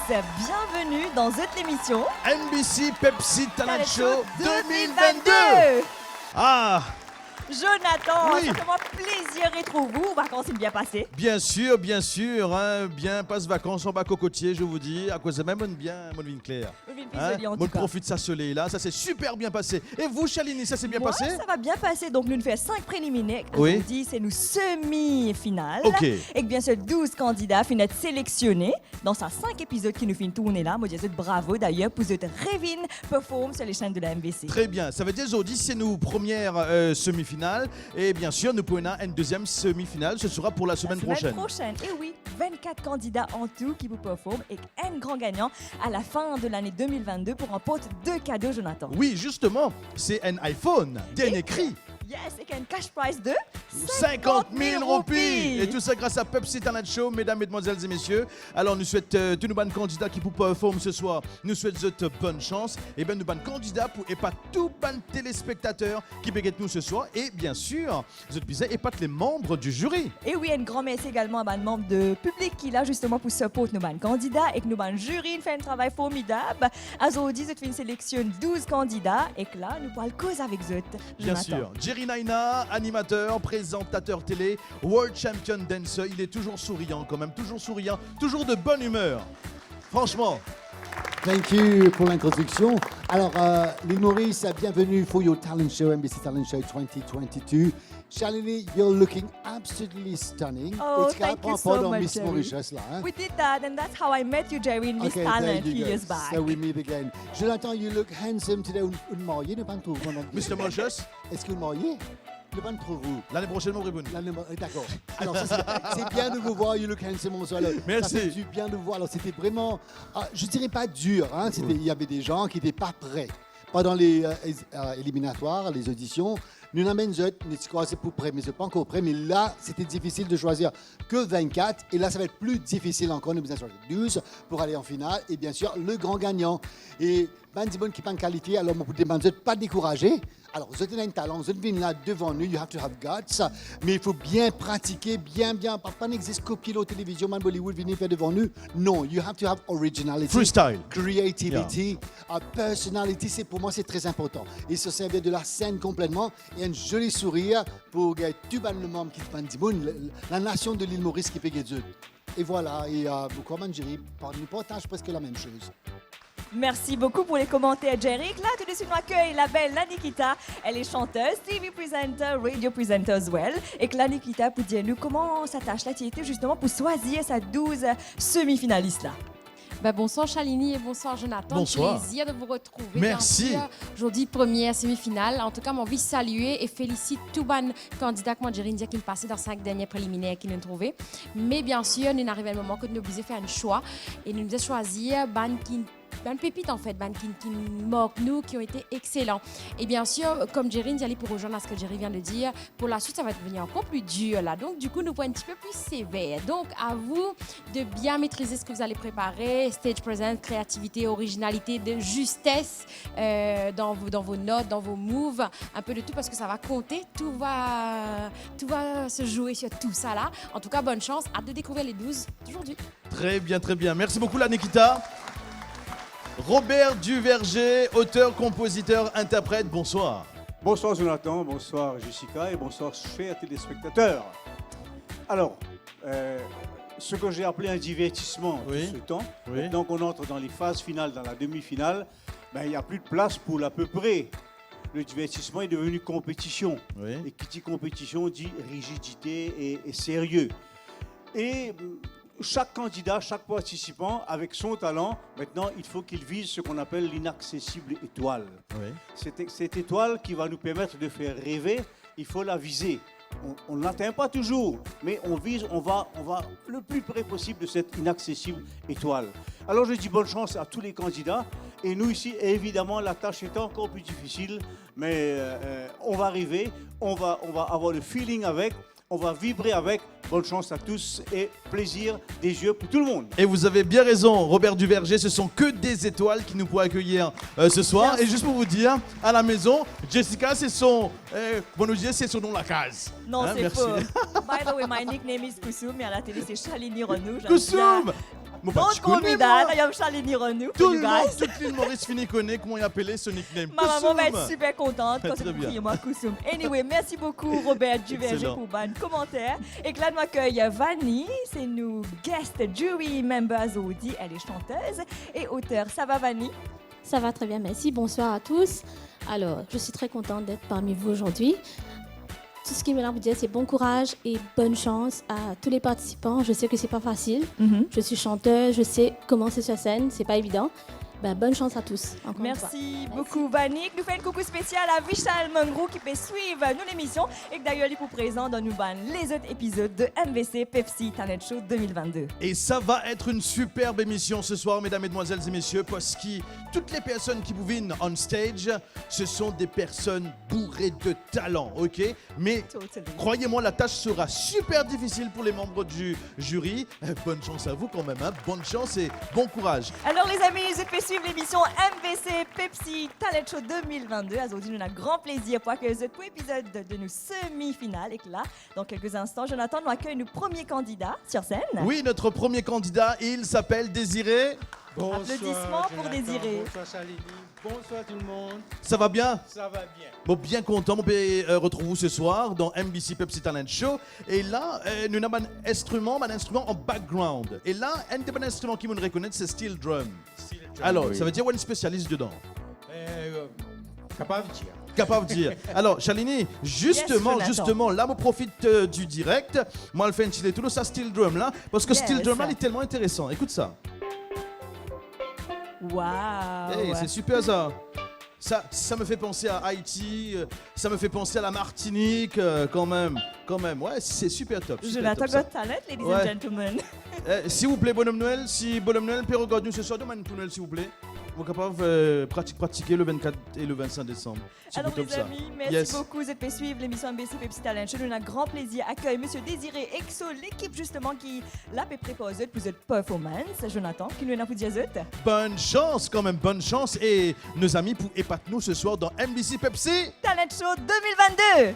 bienvenue dans cette émission NBC Pepsi Talent Show 2022. Ah, Jonathan, oui. ça fait moi plaisir d'être vous. Vacances sont bien passées. bien sûr, hein, bien passe vacances en bas cocotier, je vous dis, à cause de même bien, mon vin clair. Mon Profite de sa soleil là, ça s'est super bien passé. Et vous, Chalini, ça s'est bien Moi, passé? ça va bien passer. Donc, nous nous faisons 5 préliminaires. Oui. Aujourd'hui, c'est nous semi-finales. Ok. Et que bien sûr, 12 candidats finissent sélectionnés dans ces 5 épisodes qui nous font tourner là. Moi, je dis bravo d'ailleurs pour cette Revin Perform sur les chaînes de la MBC. Très bien, ça veut dire aujourd'hui, c'est nos premières semi-finales. Et bien sûr, nous prenons une deuxième semi-finale, ce sera pour la semaine prochaine. Et oui, 24 candidats en tout qui vous performent et un grand gagnant à la fin de l'année 2022 pour remporter 2 cadeaux, Jonathan. Oui, justement, c'est un iPhone, bien écrit. Yes, et un cash prize de 50 000 roupies. Et tout ça grâce à Pepsi Talent Show, mesdames, mesdemoiselles et messieurs. Alors, nous souhaitons tous nos bons candidats qui vous performent ce soir. Nous souhaitons bonne chance. Et bien, nous bons candidats pour épater tous les téléspectateurs qui béguettent nous ce soir. Et bien sûr, vous êtes épater les membres du jury. Et oui, un grand merci également à un membre de public qui est là justement pour supporter nos bons candidats et que nos bons jury fait un travail formidable. Aujourd'hui, vous une sélection 12 candidats et que là, nous pourrons causer avec eux. Bien sûr. Jerry Naina, animateur, présentateur télé, World Champion Dancer. Il est toujours souriant quand même, toujours souriant, toujours de bonne humeur. Franchement. Thank you pour l'introduction. Alors, l'île Maurice, bienvenue for your talent show, NBC Talent Show 2022. Shalini, you're looking absolutely stunning. Oh, thank you so much, Miss Jerry. Mauritius, là, hein? We did that and that's how I met you, Jerry, in Miss Talent there a few you go. years back. So we meet again. Jonathan, you look handsome today. Un marié, ne pas trop. Mr. Mauritius, Est-ce que le marié? Ne pas trop vous. l'année prochaine, mon Riboun. D'accord. Alors, ça, c'est bien de vous voir. You look handsome also. Alors, Merci. Ça fait du bien de vous voir. Alors, c'était vraiment, je dirais pas dur. Hein. Il y avait des gens qui n'étaient pas prêts. Pas dans les éliminatoires, les auditions. Nous n'amènons c'est pour prêt, mais c'est pas encore prêt. Mais là, c'était difficile de choisir que 24. Et là, ça va être plus difficile encore. Nous avons choisi 12 pour aller en finale. Et bien sûr, le grand gagnant. Et Bandibon qui pas en qualité, alors vous ne pas décourager. Alors, vous avez un talent, vous êtes là devant nous, you have to have guts. Mais il faut bien pratiquer, bien. Pas n'existe copier la télévision, man Bollywood, venir faire devant nous. Non, you have to have originality. Freestyle. Creativity, personality, pour moi, c'est très important. Et se servir de la scène complètement et un joli sourire pour tout le monde qui la nation de l'île Maurice qui fait Guézeux. Et voilà, et beaucoup de Manjiri nous partage presque la même chose. Merci beaucoup pour les commentaires, Jerry. Là, tout de suite, on accueille la belle Lanikita. Elle est chanteuse, TV presenter, radio presenter as well. Et que Lanikita, pour dire nous comment ça tâche là, tu étais justement pour choisir sa 12 semi-finalistes là. Bonsoir Chalini et bonsoir Jonathan. Bonsoir. Plaisir de vous retrouver. Merci. Aujourd'hui, première semi-finale. En tout cas, j'ai envie de saluer et féliciter tous les candidats que moi, j'ai qui me passaient dans 5 derniers préliminaires qui nous ont trouvés. Mais bien sûr, nous arrivons à un moment que nous sommes obligés de faire un choix. Et nous devons choisir ban pépites en fait, ban qui moquent nous, qui ont été excellents. Et bien sûr, comme Jerry dit, pour rejoindre à ce que Jerry vient de dire, pour la suite, ça va devenir encore plus dur là. Donc, du coup, nous pouvons un petit peu plus sévère. Donc, à vous de bien maîtriser ce que vous allez préparer, stage presence, créativité, originalité, de justesse dans vos notes, dans vos moves, un peu de tout parce que ça va compter. Tout va se jouer sur tout ça là. En tout cas, bonne chance. Hâte de découvrir les 12 aujourd'hui. Très bien. Merci beaucoup, la Nikita. Robert Duverger, auteur, compositeur, interprète, bonsoir. Bonsoir Jonathan, bonsoir Jessica et bonsoir chers téléspectateurs. Alors, ce que j'ai appelé un divertissement Oui. tout ce temps, Oui. maintenant qu'on entre dans les phases finales, dans la demi-finale, il n'y a plus de place pour l'à peu près. Le divertissement est devenu compétition. Oui. Et qui dit compétition dit rigidité et sérieux. Et chaque candidat, chaque participant, avec son talent, maintenant, il faut qu'il vise ce qu'on appelle l'inaccessible étoile. Oui. Cette étoile qui va nous permettre de faire rêver, il faut la viser. On ne l'atteint pas toujours, mais on vise, on va le plus près possible de cette inaccessible étoile. Alors je dis bonne chance à tous les candidats. Et nous ici, évidemment, la tâche est encore plus difficile, mais on va arriver, on va avoir le feeling avec. On va vibrer avec. Bonne chance à tous et plaisir des yeux pour tout le monde. Et vous avez bien raison, Robert Duverger, ce sont que des étoiles qui nous pourront accueillir ce soir. Merci. Et juste pour vous dire, à la maison, Jessica, c'est son nom la case. Non, Hein, c'est merci. faux. By the way, my nickname is Kusum, mais à la télé, c'est Shalini Renou. J'aime Koussoum. Mon pas Donc, tu connais, candidat, moi. d'ailleurs, Charlie Renou, Tout for le you monde, guys. toute l'île Maurice finit connaît comment il appelait ce nickname. Ma maman va être Koussoum. super contente quand Très c'est bien. pour moi, Koussoum. Anyway, merci beaucoup, Robert Duverger, Excellent. pour ban commentaire. Et que là, nous accueille Vanny, c'est nous guest jury member Audi. Elle est chanteuse et auteure. Ça va, Vanny? Ça va très bien, merci. Bonsoir à tous. Alors, je suis très contente d'être parmi vous aujourd'hui. Tout ce qui me vient vous dire, c'est bon courage et bonne chance à tous les participants. Je sais que c'est pas facile. Je suis chanteuse, je sais comment c'est sur scène, c'est pas évident. Ben, bonne chance à tous. Encore une fois. Merci beaucoup, Vanny. Nous fait un coucou spécial à Vishal Mungrou qui peut suivre nous l'émission et que d'ailleurs il est pour présent dans nous ban les autres épisodes de MVC Pepsi Talent Show 2022. Et ça va être une superbe émission ce soir, mesdames, mesdemoiselles et messieurs, parce que toutes les personnes qui vous viennent on stage, ce sont des personnes bourrées de talent, ok? Mais Totally. croyez-moi, la tâche sera super difficile pour les membres du jury. Bonne chance à vous quand même, hein? Bonne chance et bon courage. Alors les amis, vous pouvez suivre l'émission MVC Pepsi Talent Show 2022. Aujourd'hui, nous avons grand plaisir pour accueillir ce épisode de nos semi-finales. Et que là, dans quelques instants, Jonathan nous accueille nos premiers candidats sur scène. Oui, notre premier candidat, il s'appelle Désiré. Bonsoir, Applaudissements pour Jonathan. Désiré. Bonsoir Chalini. Bonsoir tout le monde. Ça va bien? Ça va bien. Bon, bien content, on peut retrouver vous ce soir dans MBC Pepsi Talent Show. Et là, nous avons un instrument en background. Et là, un des instruments qui me reconnaît, c'est steel drum. Style John. Alors, Oui. ça veut dire qu'on est spécialiste dedans. Capable de dire. Capable de dire. Alors, Chalini, justement, Yes, Jonathan. justement, là, me profite du direct. Moi, je fais un petit tout ça steel drum là, parce que Yes. steel drum là, il est tellement intéressant. Écoute ça. Waouh! Hey, c'est super ça. Ça me fait penser à Haïti, ça me fait penser à la Martinique, quand même. Ouais, c'est super top. super Jonathan top, ça. Got Talent, ladies Ouais. and gentlemen. S'il vous plaît, bonhomme Noël, si bonhomme Noël peut regarder nous ce soir, demain pour Noël, s'il vous plaît. Vous êtes capable de pratiquer le 24 et le 25 décembre. C'est Alors plutôt les ça. amis, merci Yes. beaucoup. Vous êtes fait suivre l'émission MBC Pepsi Talent Show. Nous avons un grand plaisir à accueillir Monsieur Désiré Exo, l'équipe justement qui l'a préposé pour cette performance. Jonathan, qui nous est là pour dire autres. Bonne chance quand même, bonne chance. Et nos amis pour épater nous ce soir dans MBC Pepsi. Talent Show 2022.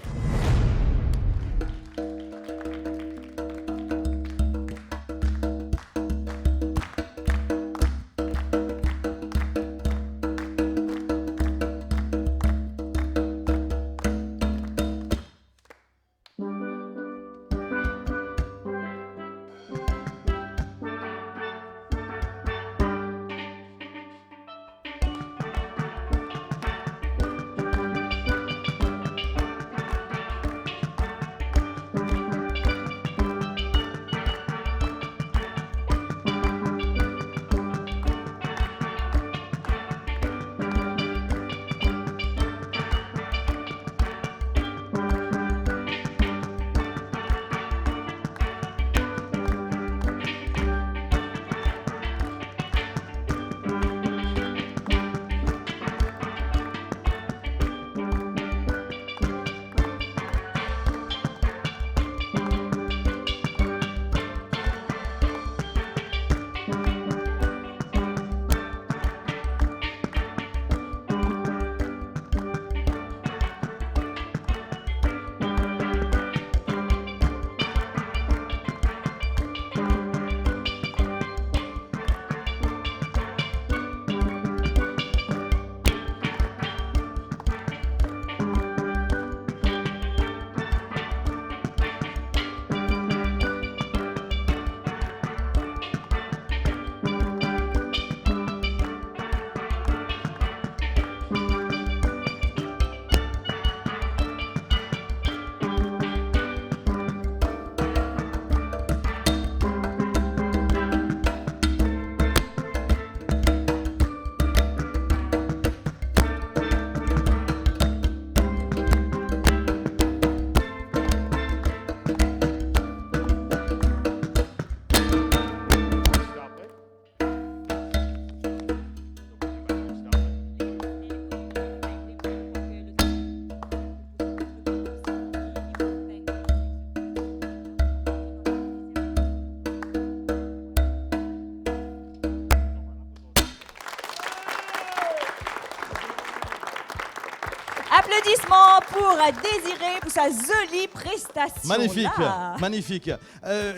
Applaudissements pour Désiré pour sa jolie prestation. Magnifique, là. magnifique.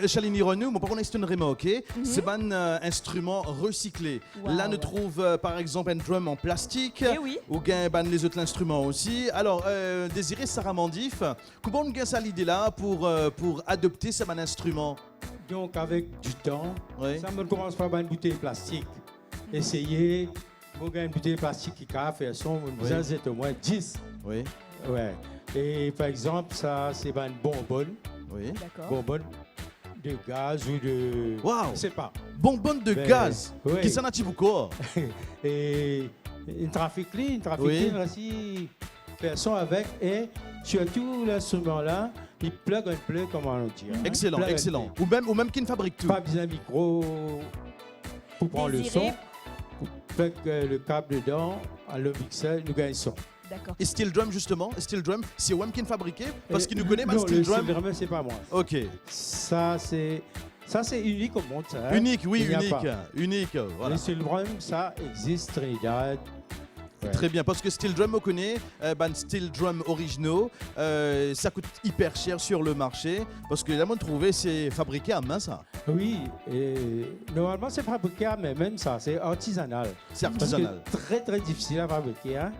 Chalini Renou, mon papa, on a remarqué, c'est un instrument recyclé. Wow, Là, nous ouais. trouve par exemple un drum en plastique, Eh oui. ou bien les autres instruments aussi. Alors, Désiré Sarah Mandif, comment on a ça l'idée là pour adopter ce instrument? Donc, avec du temps, Oui. ça me commence par une bouteille plastique. Essayez, vous avez une bouteille plastique qui a fait son, vous en êtes au moins 10. Oui, Ouais. Et par exemple, ça, c'est une bonbonne, oui. D'accord. bonbonne de gaz ou de. Wow. Je sais pas. Bonbonne de Ben, gaz. oui. Qui s'en a-t-il beaucoup? Et une trafic Oui. aussi, faire son avec, et surtout l'instrument là, il plug un peu, comment on dit. hein. Excellent, Plug and excellent. play. Ou même qui ne fabrique tout. Pas besoin de micro pour prendre le Désiré. son. Pour plug le câble dedans, à le mixeur, nous gagnons le son. D'accord. Et Steel Drum justement, Steel Drum, c'est Wem qui ne fabriqué parce qu'il nous connaît, non, man, Steel le Drum. Steel Drum, c'est pas moi. Ok, Ça, c'est unique au monde, ça. hein. unique, oui, Il n'y a unique, pas. unique, voilà. Le Steel Drum, ça existe, Trinidad. Ouais. Très bien, parce que Steel Drum, on connaît, Steel Drum originaux, ça coûte hyper cher sur le marché, parce que là, on trouvé, c'est fabriqué à main, ça. Oui, et normalement, c'est fabriqué, mais même ça, c'est artisanal. C'est Parce que artisanal. très, très difficile à fabriquer. Hein.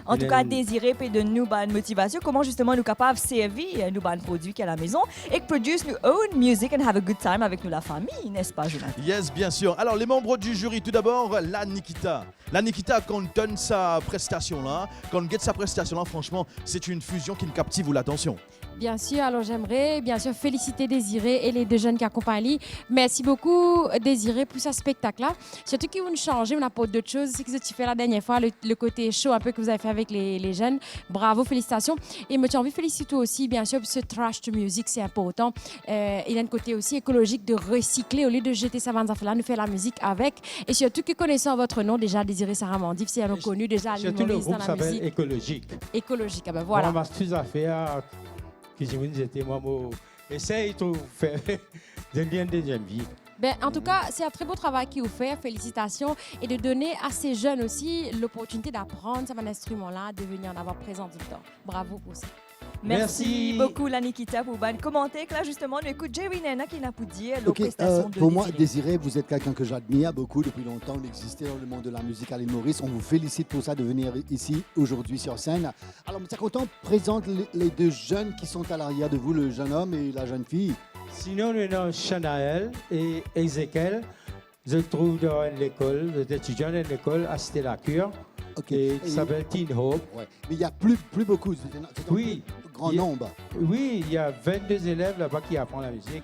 En tout Il cas, est- Désiré peut de nous une motivation, comment justement nous capables de servir nous un produit qui est à la maison et que produire nous own music and have a good time avec nous la famille, n'est-ce pas, Jonathan? Yes, bien sûr. Alors, les membres du jury, tout d'abord, la Nikita. La Nikita, quand on donne sa prestation là, quand on get sa prestation là, franchement, c'est une fusion qui me captive l'attention. Bien sûr, alors j'aimerais bien sûr féliciter Désiré et les deux jeunes qui accompagnent. Merci beaucoup Désiré pour ce spectacle-là. Surtout qu'ils vont changer, on apporte d'autres choses. C'est ce que tu fais la dernière fois, le côté show un peu que vous avez fait avec les jeunes. Bravo, félicitations. Et moi, j'ai envie de féliciter aussi, bien sûr, ce trash to music, c'est important. Il y a un côté aussi écologique de recycler au lieu de jeter ça dans là, nous faire la musique avec. Et surtout que connaissant votre nom, déjà Désiré Sarah Mandif, c'est reconnu déjà à Surtout le l'humoriste dans groupe la s'appelle musique Écologique. écologique. Ah ben Voilà. voilà. Moi, ma affaire que je vous disais, moi, essaye de faire de lien de deuxième vie. Ben, en tout cas, c'est un très beau travail qu'il vous fait. Félicitations. Et de donner à ces jeunes aussi l'opportunité d'apprendre cet instrument-là, de venir en avoir présent tout le temps. Bravo pour ça. Merci Merci. beaucoup, la Nikita, pour commenter que là, justement, nous écoute Jerry Nena qui n'a pas dit la Ok, prestation de pour moi, Désiré. Désiré, vous êtes quelqu'un que j'admire beaucoup depuis longtemps. Vous existez dans le monde de la musique à l'île Maurice. On vous félicite pour ça de venir ici aujourd'hui sur scène. Alors, M. Content présente les deux jeunes qui sont à l'arrière de vous, le jeune homme et la jeune fille. Sinon, nous avons Shanaël et Ezekiel. Je trouve dans l'école, des étudiants de l'école à Cité-la-Cure. Ok. Et ça s'appelle Teen Hope. Ouais. Mais il n'y a plus beaucoup. C'est un Oui. grand Il y a- nombre. Oui, il y a 22 élèves là-bas qui apprennent la musique.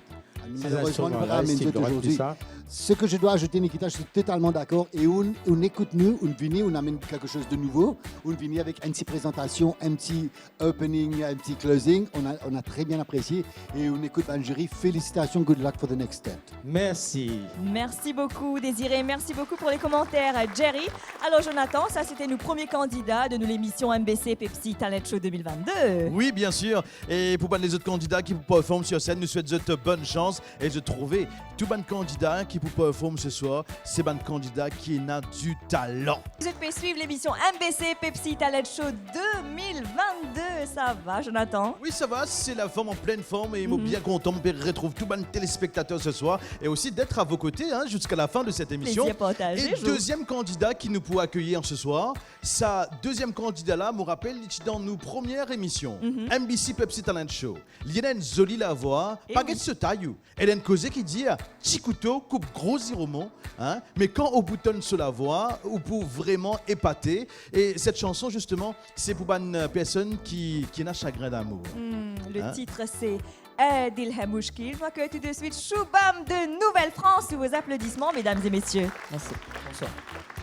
Ces Malheureusement, on ne peut pas instruments-là, amener style drum, tout aujourd'hui. ça. Ce que je dois ajouter, Nikita, je suis totalement d'accord. Et on écoute nous, on vient, on amène quelque chose de nouveau. On vient avec une petite présentation, un petit opening, un petit closing. On a très bien apprécié. Et on écoute un jury. Félicitations, good luck for the next step. Merci. Merci beaucoup, Désiré. Merci beaucoup pour les commentaires, Jerry. Alors, Jonathan, ça, c'était nos premiers candidats de l'émission MBC Pepsi Talent Show 2022. Oui, bien sûr. Et pour les autres candidats qui performent sur scène, nous souhaitons bonne chance et de trouver tout bon candidat qui performe ce soir. C'est bon candidat qui a du talent. Vous pouvez suivre l'émission MBC Pepsi Talent Show 2022. Ça va, Jonathan? Oui, ça va, c'est la forme en pleine forme et il m'a bien content. On retrouve tout bon téléspectateurs ce soir et aussi d'être à vos côtés jusqu'à la fin de cette émission. Plaisir partagé, Et Jo. deuxième candidat qui nous pourra accueillir ce soir, sa deuxième candidat là, me rappelle, il est dans nos premières émissions, MBC Pepsi Talent Show. Il y a une jolie la voix, Eh pas oui. de ce taille. Elle a une cause qui dit, petit couteau, coupe gros ziromon, mais quand on boutonne sur la voix, ou pour vraiment épater. Et cette chanson justement, c'est pour une personne qui n'a chagrin d'amour. Le Hein? titre, c'est Dilhem Mouchkil. Je m'accueille tout de suite Choubam de Nouvelle-France sous vos applaudissements, mesdames et messieurs. Merci. Bonsoir.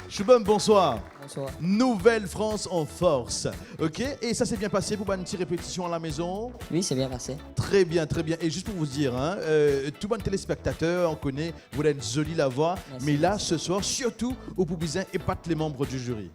Choubam, bonsoir. Bonsoir. Nouvelle-France en force. Ok. Et ça s'est bien passé pour une petite répétition à la maison. Oui, c'est bien passé. Très bien, très bien. Et juste pour vous dire, tout bon téléspectateur, on connaît, vous êtes jolie la voix. Merci, mais là, merci. ce soir, surtout, au Poubizin, épate les membres du jury.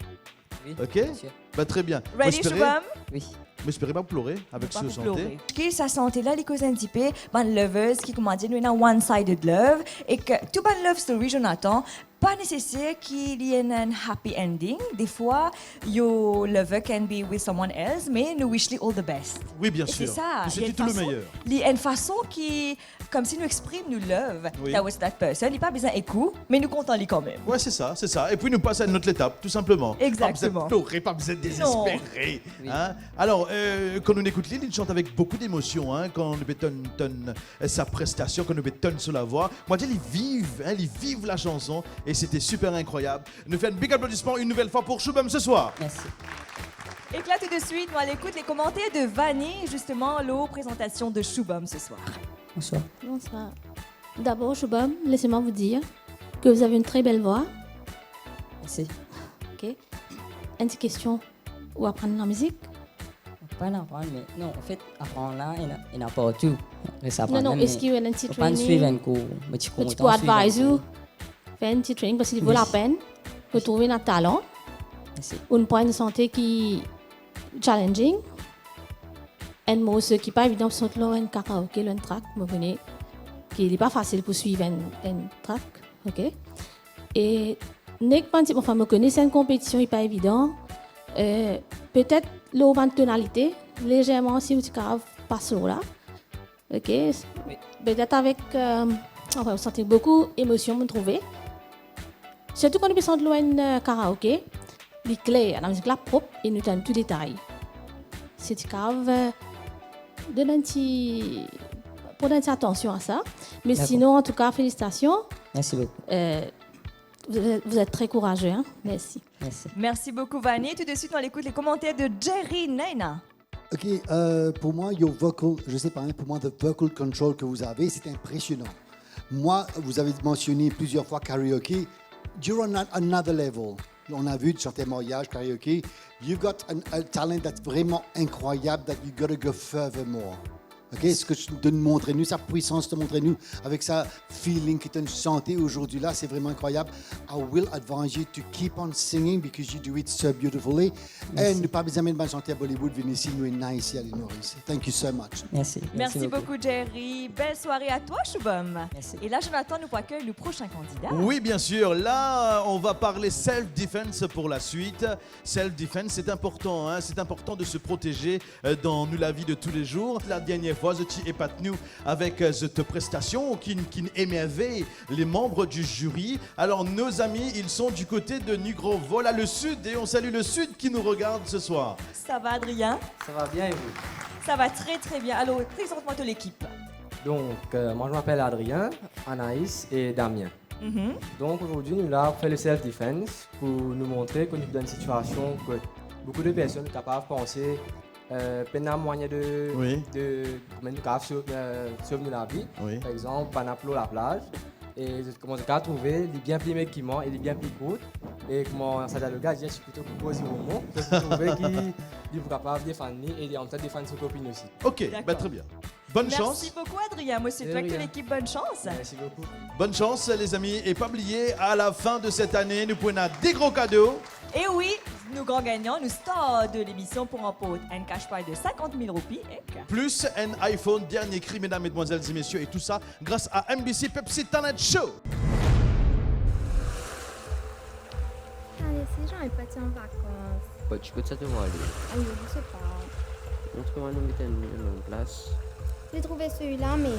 Oui, Ok. bien sûr. Bah, très bien. Ready, Choubam? Oui. Mais espérez pas pleurer avec Pas ce pour santé. pleurer. Qui sa santé là, les causes un petit peu, ban lovers qui comment dire, nous avons one-sided love et que tout ban love story, Jonathan, pas nécessaire qu'il y ait un happy ending. Des fois, your lover can be with someone else, mais nous wish all the best. Oui, bien Et sûr. c'est ça. Nous Il y a souhaitons une tout le façon- meilleur. Il y a une façon qui, comme si nous exprime nous love Oui. towards that person. Il n'est pas besoin d'écoute, mais nous comptons lui quand même. Ouais, c'est ça, c'est ça. Et puis nous passons à une autre étape, tout simplement. Exactement. Pas besoin de pleurer, pas besoin de désespérer. Hein? Alors, quand nous écoute Lynn, il chante avec beaucoup d'émotion. Hein? Quand nous tonne sa prestation, quand nous tonne sur la voix. Moi, je dis, ils vivent la chanson et c'était super incroyable. Nous faisons un big applaudissement une nouvelle fois pour Shubham ce soir. Merci. Et que là, tout de suite, nous allons écouter les commentaires de Vanny, justement, la présentation de Shubham ce soir. Bonsoir. Bonsoir. D'abord, Shubham, laissez-moi vous dire que vous avez une très belle voix. Merci. Ok. Une petite question. Où apprendre la musique? Pas d'apprendre, mais non, en fait, apprendre là, il n'y a pas tout. Non, non, est-ce qu'il y a un petit Pas suivre training? un cours, mais tu Que tu peux advise vous? Faire un petit training parce qu'il vaut la peine de trouver un talent Merci. ou un point de santé qui est challenging. Un mot, ce qui n'est pas évident, c'est un karaoké, un track, vous comprenez, qui n'est pas facile pour suivre un track. Ok? Et enfin, me connaît, c'est une compétition, il n'est pas évident. Peut-être l'eau en tonalité, légèrement, si vous passez là. Ok? Peut-être avec. Enfin, vous sentez beaucoup d'émotions, vous trouvez. Surtout quand nous pensons de l'eau karaoké, les clés, la musique là propre et nous donnons tout détail. C'est grave. Prenez attention à ça. Mais D'accord. sinon, en tout cas, félicitations. Merci beaucoup. Vous êtes très courageux. Hein? Merci. Merci. Merci beaucoup, Vanny. Tout de suite, on écoute les commentaires de Jerry Naina. Ok, pour moi, your vocal, je sais pas, hein, pour moi, the vocal control que vous avez, c'est impressionnant. Moi, vous avez mentionné plusieurs fois karaoke. You're on another level. On a vu de chanter mariage, karaoke. You've got a talent that's vraiment incroyable that you gotta go furthermore. Ok, ce que de nous montrer, nous, sa puissance de montrer nous, avec sa feeling que tu as chanté aujourd'hui là, c'est vraiment incroyable. I will advise you to keep on singing because you do it so beautifully. Et nous pas besoin de chanter à Bollywood, venez ici, nous sommes ici à l'île Maurice. Thank you so much. Merci. Merci beaucoup, Jerry. Belle soirée à toi, Shubham. Merci. Et là, Jonathan, nous accueille le prochain candidat. Oui, bien sûr. Là, on va parler self-defense pour la suite. Self-defense, c'est important. Hein? C'est important de se protéger dans la vie de tous les jours. La dernière fois, tu épate nous avec cette prestation qui émerveille les membres du jury. Alors, nos amis, ils sont du côté de Nugrovo, là, le sud. Et on salue le sud qui nous regarde ce soir. Ça va, Adrien? Ça va bien et vous? Ça va très, très bien. Alors, présente-moi de l'équipe. Donc, moi je m'appelle Adrien, Anaïs et Damien. Donc aujourd'hui, nous là pour faire le self-defense pour nous montrer que nous sommes dans une situation que beaucoup de personnes sont capables de penser peine à moyen de comment nous capables sauver la vie. Oui. Par exemple, panaplo la plage. Et comment je trouver les bien plus équipements et les bien plus courtes. Et comment ça le gars, je suis plutôt posé au moment. Pour trouver qui est capable de défendre et en même temps défendre ses copines aussi. Ok, bah, très bien. Bonne chance. Merci beaucoup, Adrien. Moi, c'est toi que l'équipe. Bonne chance. Merci beaucoup. Bonne chance, les amis. Et pas oublier, à la fin de cette année, nous prenons des gros cadeaux. Et oui, nous grands gagnants, nous stars de l'émission pour remporter un cash prize de 50 000 roupies. Plus un iPhone, dernier cri, mesdames, mesdemoiselles et messieurs. Et tout ça grâce à MBC Pepsi Talent Show. Allez, si j'en ai parti en vacances. Bah, tu peux te voir aller. Allez, je sais pas. Montre-moi nous mettre une place. J'ai trouvé celui-là, mais.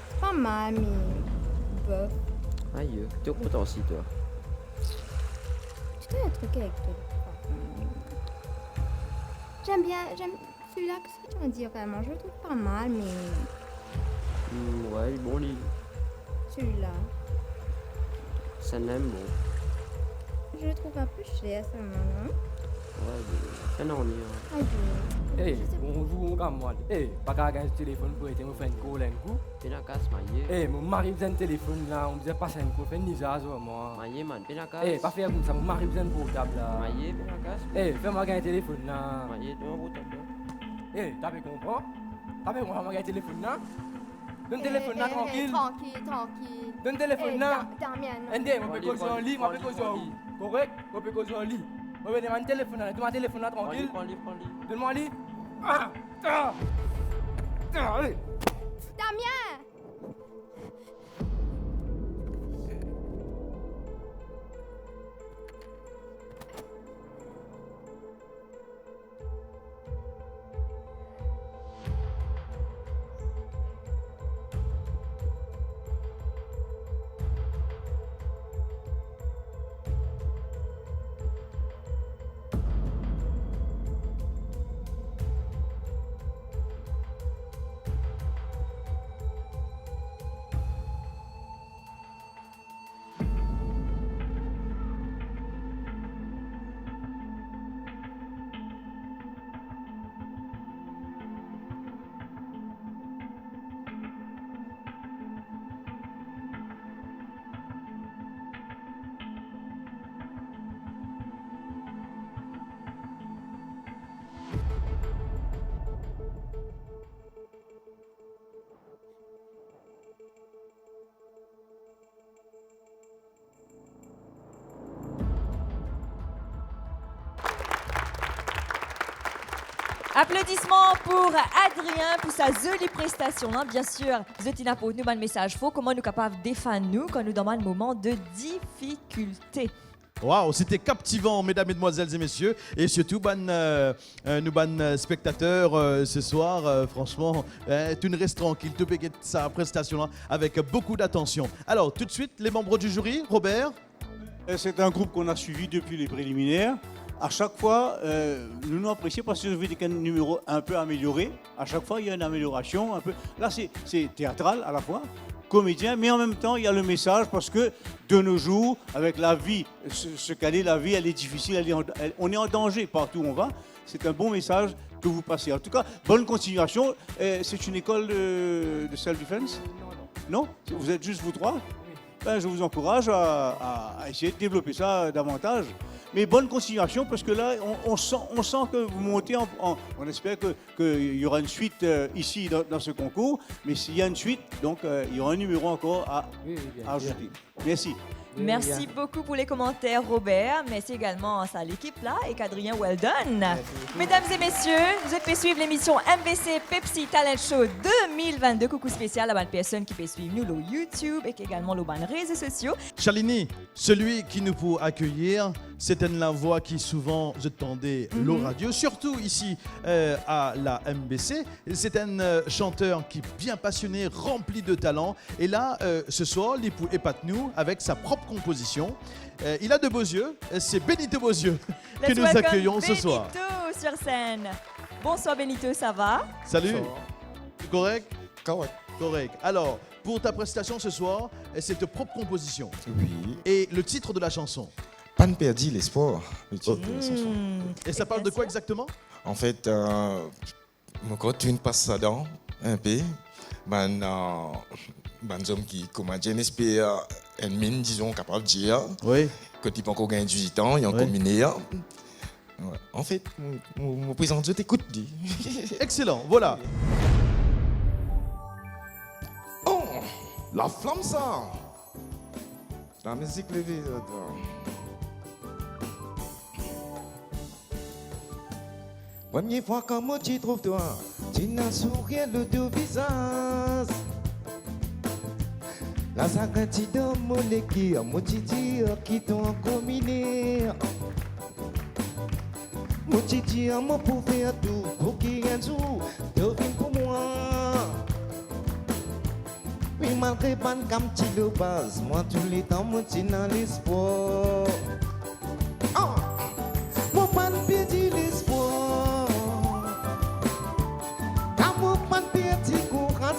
C'est pas mal, mais. Bof. Aïe, t'es content aussi, toi. Tu as un truc avec toi. J'aime bien. J'aime celui-là, qu'est-ce que tu veux dire vraiment? Je le trouve pas mal, mais. Ouais, bon lit. Celui-là. Ça n'aime bon. Je le trouve un peu cher, seulement, non? Ouais, mais ça n'en est. Aïe. Hey, bonjour, camarade. Hey, pas qu'à gagner ce téléphone pour être me faire une call un coup. T'es la casse, maillé. Hey, mon mari besoin de téléphone là, on me disait passer une call, faire une nisa, moi. Maillé, man, t'es la casse. Hey, pas faire comme ça, mon mari besoin de portable là. Maillé, t'es la casse. Hey, fais-moi gagner téléphone là. Maillé, t'es un portable. Hey, t'as pu comprendre? T'as pu comprendre, gagner téléphone là? Donne téléphone là, tranquille. Tranquille. Donne téléphone là. Damien, non. Endé, on peut causer en lit, on peut causer en lit. Correct? On peut causer en lit. On va demander téléphone là, donne-moi téléphone là, tranquille. Prends-le. Donne-moi un lit. Allez. Damien! Applaudissements pour Adrien pour sa jolie prestation. Hein. Bien sûr, Zotina pour nous un message faux. Comment nous capables de défendre nous quand nous dans un moment de difficulté. Waouh, c'était captivant, mesdames, mesdemoiselles et messieurs. Et surtout, nous, spectateurs, ce soir, franchement, tu ne restes tranquille. Tu béguettes sa prestation-là avec beaucoup d'attention. Alors, tout de suite, les membres du jury, Robert. C'est un groupe qu'on a suivi depuis les préliminaires. À chaque fois, nous nous apprécions parce que je veux dire qu'un numéro un peu amélioré. À chaque fois, il y a une amélioration. Un peu. Là, c'est théâtral à la fois, comédien, mais en même temps, il y a le message parce que de nos jours, avec la vie, ce qu'elle est, la vie, elle est difficile, on est en danger partout où on va. C'est un bon message que vous passez. En tout cas, bonne continuation. C'est une école de self-defense ? Non. Vous êtes juste vous trois ? Ben, je vous encourage à essayer de développer ça davantage. Mais bonne continuation parce que là, on sent que vous montez on espère qu'il y aura une suite ici dans ce concours. Mais s'il y a une suite, donc il y aura un numéro encore à ajouter. Merci. Merci beaucoup pour les commentaires, Robert. Merci également à l'équipe là et qu'Adrien, well done. Mesdames et messieurs, vous pouvez suivre l'émission MBC Pepsi Talent Show 2022. Coucou spécial à la personne qui peut suivre nous sur YouTube et également sur les réseaux sociaux. Shalini, celui qui nous peut accueillir, c'est la voix qui souvent je tendais le radio, surtout ici à la MBC. C'est un chanteur qui est bien passionné, rempli de talent. Et là, ce soir, il épate nous avec sa propre composition. Il a de beaux yeux. C'est Benito Beauzieux que nous accueillons ce soir. Benito sur scène. Bonsoir Benito, ça va? Salut. Correct? Correct. Alors, pour ta prestation ce soir, c'est ta propre composition. Oui. Et le titre de la chanson? Pas ne perdre l'espoir, le titre de la chanson. Et ça parle de quoi exactement? En fait, quand tu passes ça dans un peu, ben hommes qui commencent à espérer une mine, disons, capable de dire. Oui. Quand ils n'ont pas encore gagné 18 ans, ils ont combiné. Ouais. En fait, mon président, je t'écoute. Excellent, voilà. Oh, la flamme, ça. La musique levée. Première fois que moi tu trouves toi, tu n'as souri le deux visages. La sagati de mon équipe, moi tu dis qui t'ont combiné. Moi tu dis moi pour faire tout, pour qu'il y ait un jour, devine pour moi. Mais malgré pas comme tu le base, moi tous les temps moi tu n'as l'espoir. Moi pas de perdre l'espoir.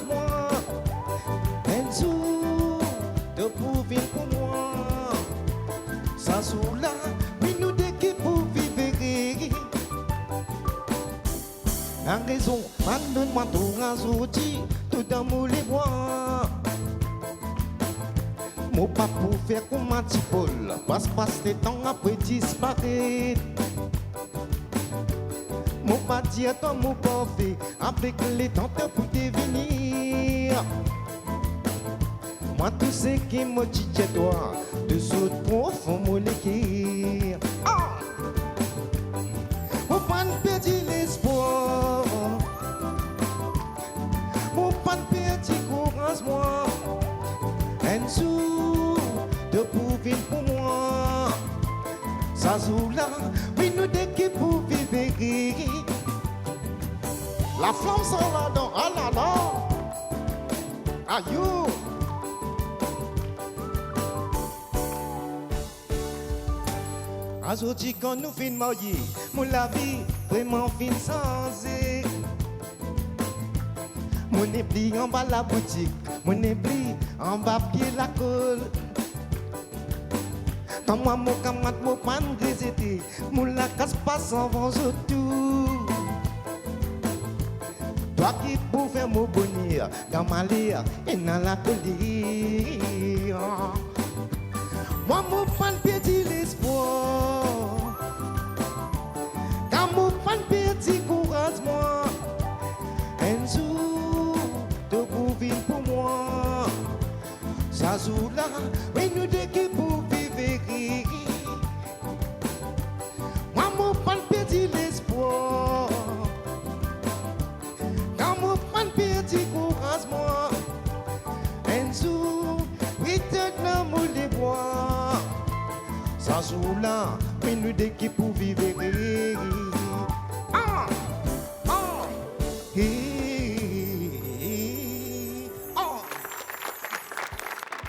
Moi, un jour de prouver pour moi, ça sous là, mais nous d'équipe pour vivre. La raison, donne-moi tout razoudi, tout dans mon les bois. Mon pas pour faire comme un petit Paul, passe le temps après disparaître. Mon pas dire toi mon parfait, avec les temps pour devenir. Moi tout ce qui me dit chez toi, de ce profond mon équipe. Mon pas ne perdre l'espoir. Mon pas ne perdre courage moi. Un jour de prouver pour moi. Ça joue là, oui nous d'équipe pour vivre. La flamme s'en va dans, ah là là. Aïe. Aujourd'hui quand nous finissons mariés, mon la vie vraiment fin changé. Mon épli en bas la boutique, mon épli en bas pied la colle. Quand moi mon camarade mon pan grisé, mon la casse pas sans vent tout. Toi qui pour faire mon bonheur dans ma lire et dans la colère. Moi mon pan perdit l'espoir. Quand mon pan perdit courage moi. Un jour de prouver pour moi. Ça joue là, mais nous deux qui pour vivre. Moi mon pan perdit l'espoir. Ça joue là, mais nous dès qui pour vivre. Ah, ah,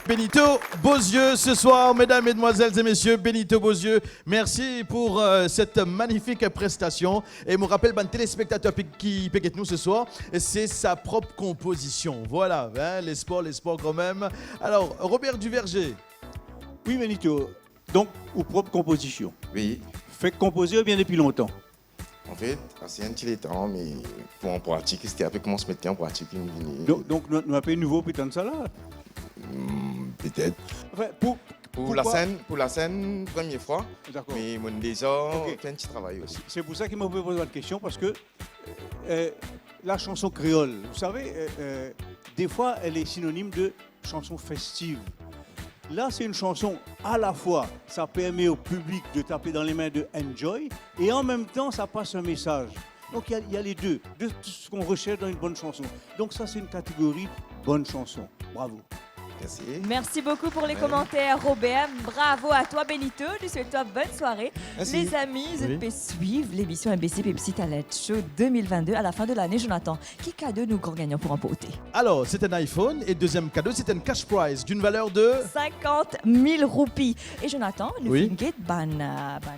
Benito Bozieux ce soir, mesdames, mesdemoiselles et messieurs, Benito Bozieux, merci pour cette magnifique prestation. Et me rappelle, ben, téléspectateur qui peut nous ce soir, c'est sa propre composition. Voilà, hein, les sports quand même. Alors, Robert Duverger. Oui, Benito. Donc, aux propres compositions. Oui. Fait composer bien depuis longtemps. En fait, c'est un petit temps, mais pour en pratique, c'était après comment se mettre en pratique. Donc nous appelons nouveau putain de ça là. Peut-être. Enfin, pour la scène, première fois. D'accord. Mais mon déjà fait un petit travail aussi. C'est pour ça qu'il m'a posé votre question, parce que la chanson créole, vous savez, des fois, elle est synonyme de chanson festive. Là, c'est une chanson, à la fois, ça permet au public de taper dans les mains de Enjoy, et en même temps, ça passe un message. Donc, il y a les deux, de tout ce qu'on recherche dans une bonne chanson. Donc, ça, c'est une catégorie bonne chanson. Bravo. Merci. Merci beaucoup pour les commentaires, Robert. Bravo à toi, Benito. Nous souhaitons bonne soirée. Merci. Les amis, vous pouvez suivre l'émission MBC Pepsi Talent Show 2022 à la fin de l'année. Jonathan, qui cadeau nous grand gagnant pour emporter? Alors, c'est un iPhone et deuxième cadeau, c'est un cash prize d'une valeur de 50 000 roupies. Et Jonathan, nous Oui. finissons ban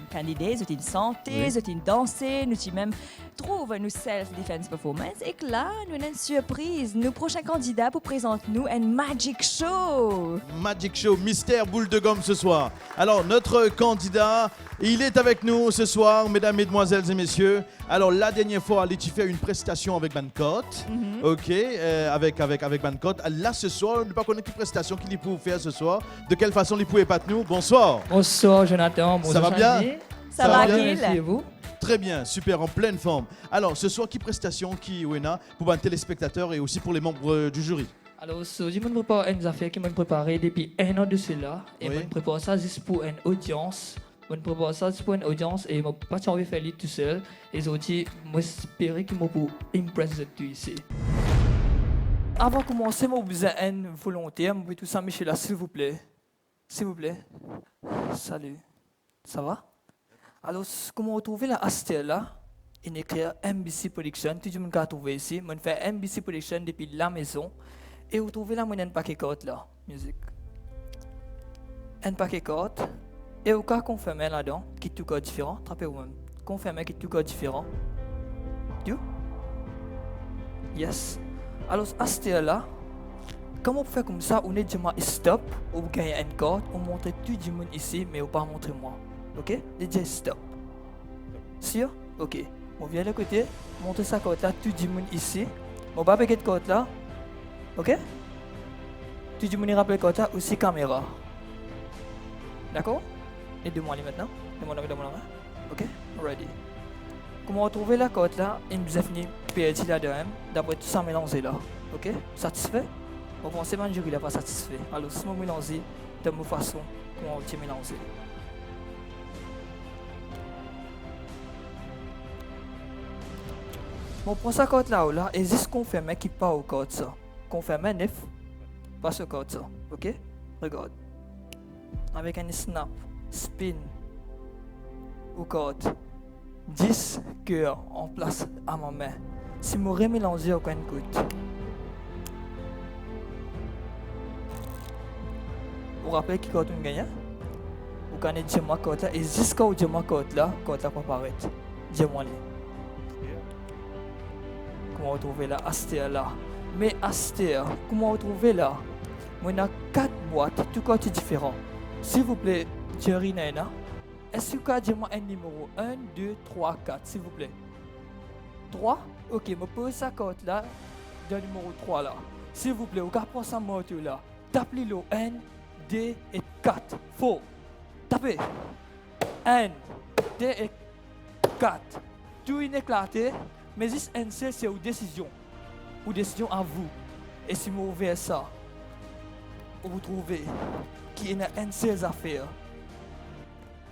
candidat, nous une santé, nous une danser, nous même trouve nous self-defense performance. Et que là, nous avons une surprise. Nos prochains candidats pour présenter nous un Magic Show. Magic Show, mystère boule de gomme ce soir. Alors, notre candidat, il est avec nous ce soir, mesdames, mesdemoiselles et messieurs. Alors, la dernière fois, il a fait une prestation avec Bancot. Ok, avec Bancot. Là, ce soir, on ne pas connaître quelle prestation qu'il peut faire ce soir. De quelle façon il pouvait pas nous. Bonsoir. Bonsoir, Jonathan. Bonsoir, Ça va bien? Sandy. Ça va, bien, Gil? merci, et vous? Très bien, super, en pleine forme. Alors, ce soir, qui prestation, qui Wena, pour un téléspectateur et aussi pour les membres du jury? Alors, je me prépare une affaire qui m'a préparé depuis un an de cela. Et Oui. je me prépare ça juste pour une audience. Je me prépare ça juste pour une audience et je n'ai pas envie de faire tout seul. Et aujourd'hui, j'espère qu'il m'a pour impressionner tout ici. Avant de commencer, je besoin d'un volontaire. Je vais tout ça, Michel, s'il vous plaît. S'il vous plaît. Salut. Ça va? Alors, comment retrouver la Astel là? Il écrit MBC Production. Tout le monde a trouvé ici. Je fais MBC Production depuis la maison. Et vous trouvez là, un paquet de cartes là, musique. Un paquet de cartes. Et vous pouvez confirmer là-dedans, qui est tout code différent. Trappez vous-même. Confirmer qui est tout code différent. Tu? Yes. Alors, à ce là, comment vous faites comme ça, on est déjà stop, ou vous gagnez une carte, on montre tout le monde ici, mais vous pas montrer moi. Ok? Déjà stop. Sûr? Ok. On vient de côté, montrer sa carte là, tout le monde ici. On va paquet de carte là. Ok? Tu dis me rappeler comme ça aussi caméra. D'accord? Et demande maintenant. Demande. Ok? Ready. Comment retrouver la cote là? Il nous a fini PLT là-dedans. D'après tout ça mélangé là. Ok? Satisfait? On pense que le jury n'est pas satisfait. Alors, si on mélange de ma façon, comment on mélanger? Bon, pour ça cote là, et juste confirmer qu'il pas au code ça. Confirmer 9. Pas ce code ça. Ok? Regarde. Avec un snap, spin, au code. 10 cœurs en place à ma main. Si je remélange aucun coûte. Vous vous rappelez qui code on gagne? Vous connaissez ma code là. Et jusqu'à où ma code là va apparaître. Dis-moi. Comment retrouver là? Astéa là. Mais Astéa, comment retrouver là? On a 4 boîtes, tout côté différent. S'il vous plaît, Jerry Naina, est-ce que vous pouvez dire un numéro 1, 2, 3, 4, s'il vous plaît? 3? Ok, je pose sa carte là, le numéro 3 là. S'il vous plaît, vous pouvez prendre sa moto là. Tapez le 1, 2 et 4. Faux. Tapez. 1, 2 et 4. Tout est éclaté, mais juste un seul, c'est une décision. Une décision à vous. Et si vous ouvrez ça, vous trouvez qu'il y a une seule affaire.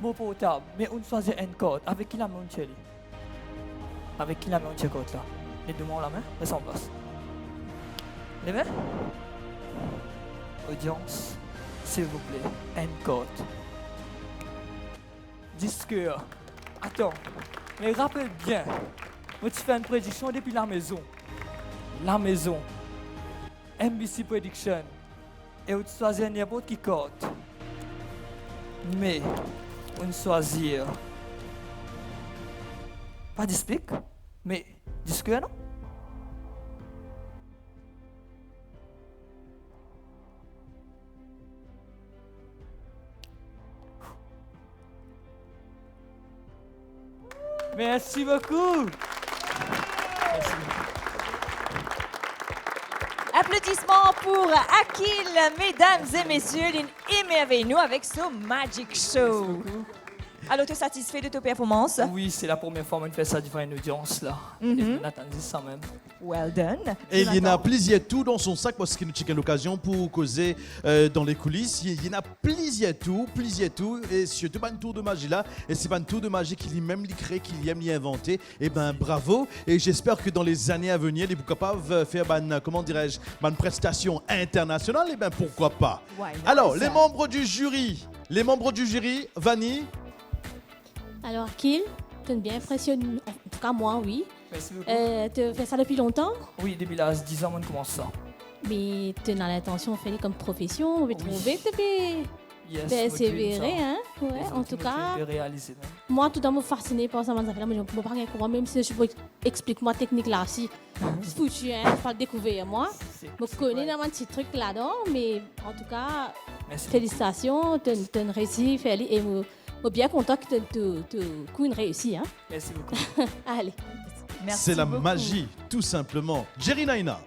Mon portable, mais on choisit un code. Avec qui la main on Avec qui la main on code là? Les deux mains la main, laisse en place. Les mains? Audience, s'il vous plaît, un code. disque. Attends, mais rappelle bien, moi tu fais une prédiction depuis la maison. La maison. NBC Prediction. Et où tu choisis n'importe qui corde. Mais, on choisit. Pas d'explique, mais disque non? Merci beaucoup. Applaudissements pour Akil, mesdames et messieurs, émerveillez-nous avec ce Magic Show. Alors, tu es satisfait de ta performance? Oui, c'est la première fois que je fais ça devant une audience là. Mhm. Et je n'attendais ça même. Well done. Et il y en a plaisir tout dans son sac parce qu'il nous tient l'occasion pour causer dans les coulisses. Il y en a plaisir tout. Et surtout, un tour de magie là. Et c'est un tour de magie qu'il a même créé, qu'il aime l'y inventer. Et ben bravo. Et j'espère que dans les années à venir, il est capable de faire, comment dirais-je, une prestation internationale. Et ben pourquoi pas. Alors, les membres du jury, Vanny. Alors, Akil, tu es bien impressionné. En tout cas, moi, oui. Merci beaucoup. Tu fais ça depuis longtemps? Oui, depuis l'âge 10 ans, on commence ça. Mais tu as l'intention de faire comme profession, de trouver, tu Yes, persévérer, hein? Ouais, en tout cas. Moi, tout le temps, je me fascine par ça, mais je ne peux pas comprendre, même si je peux expliquer moi technique là, si c'est foutu, hein, je peux le découvrir moi. Je connais un petit truc là-dedans, mais en tout cas, félicitations, tu as réussi, Félix, et je suis bien content que tu aies une réussi, hein? Merci beaucoup. Allez. C'est la magie, tout simplement. Jerry Naina.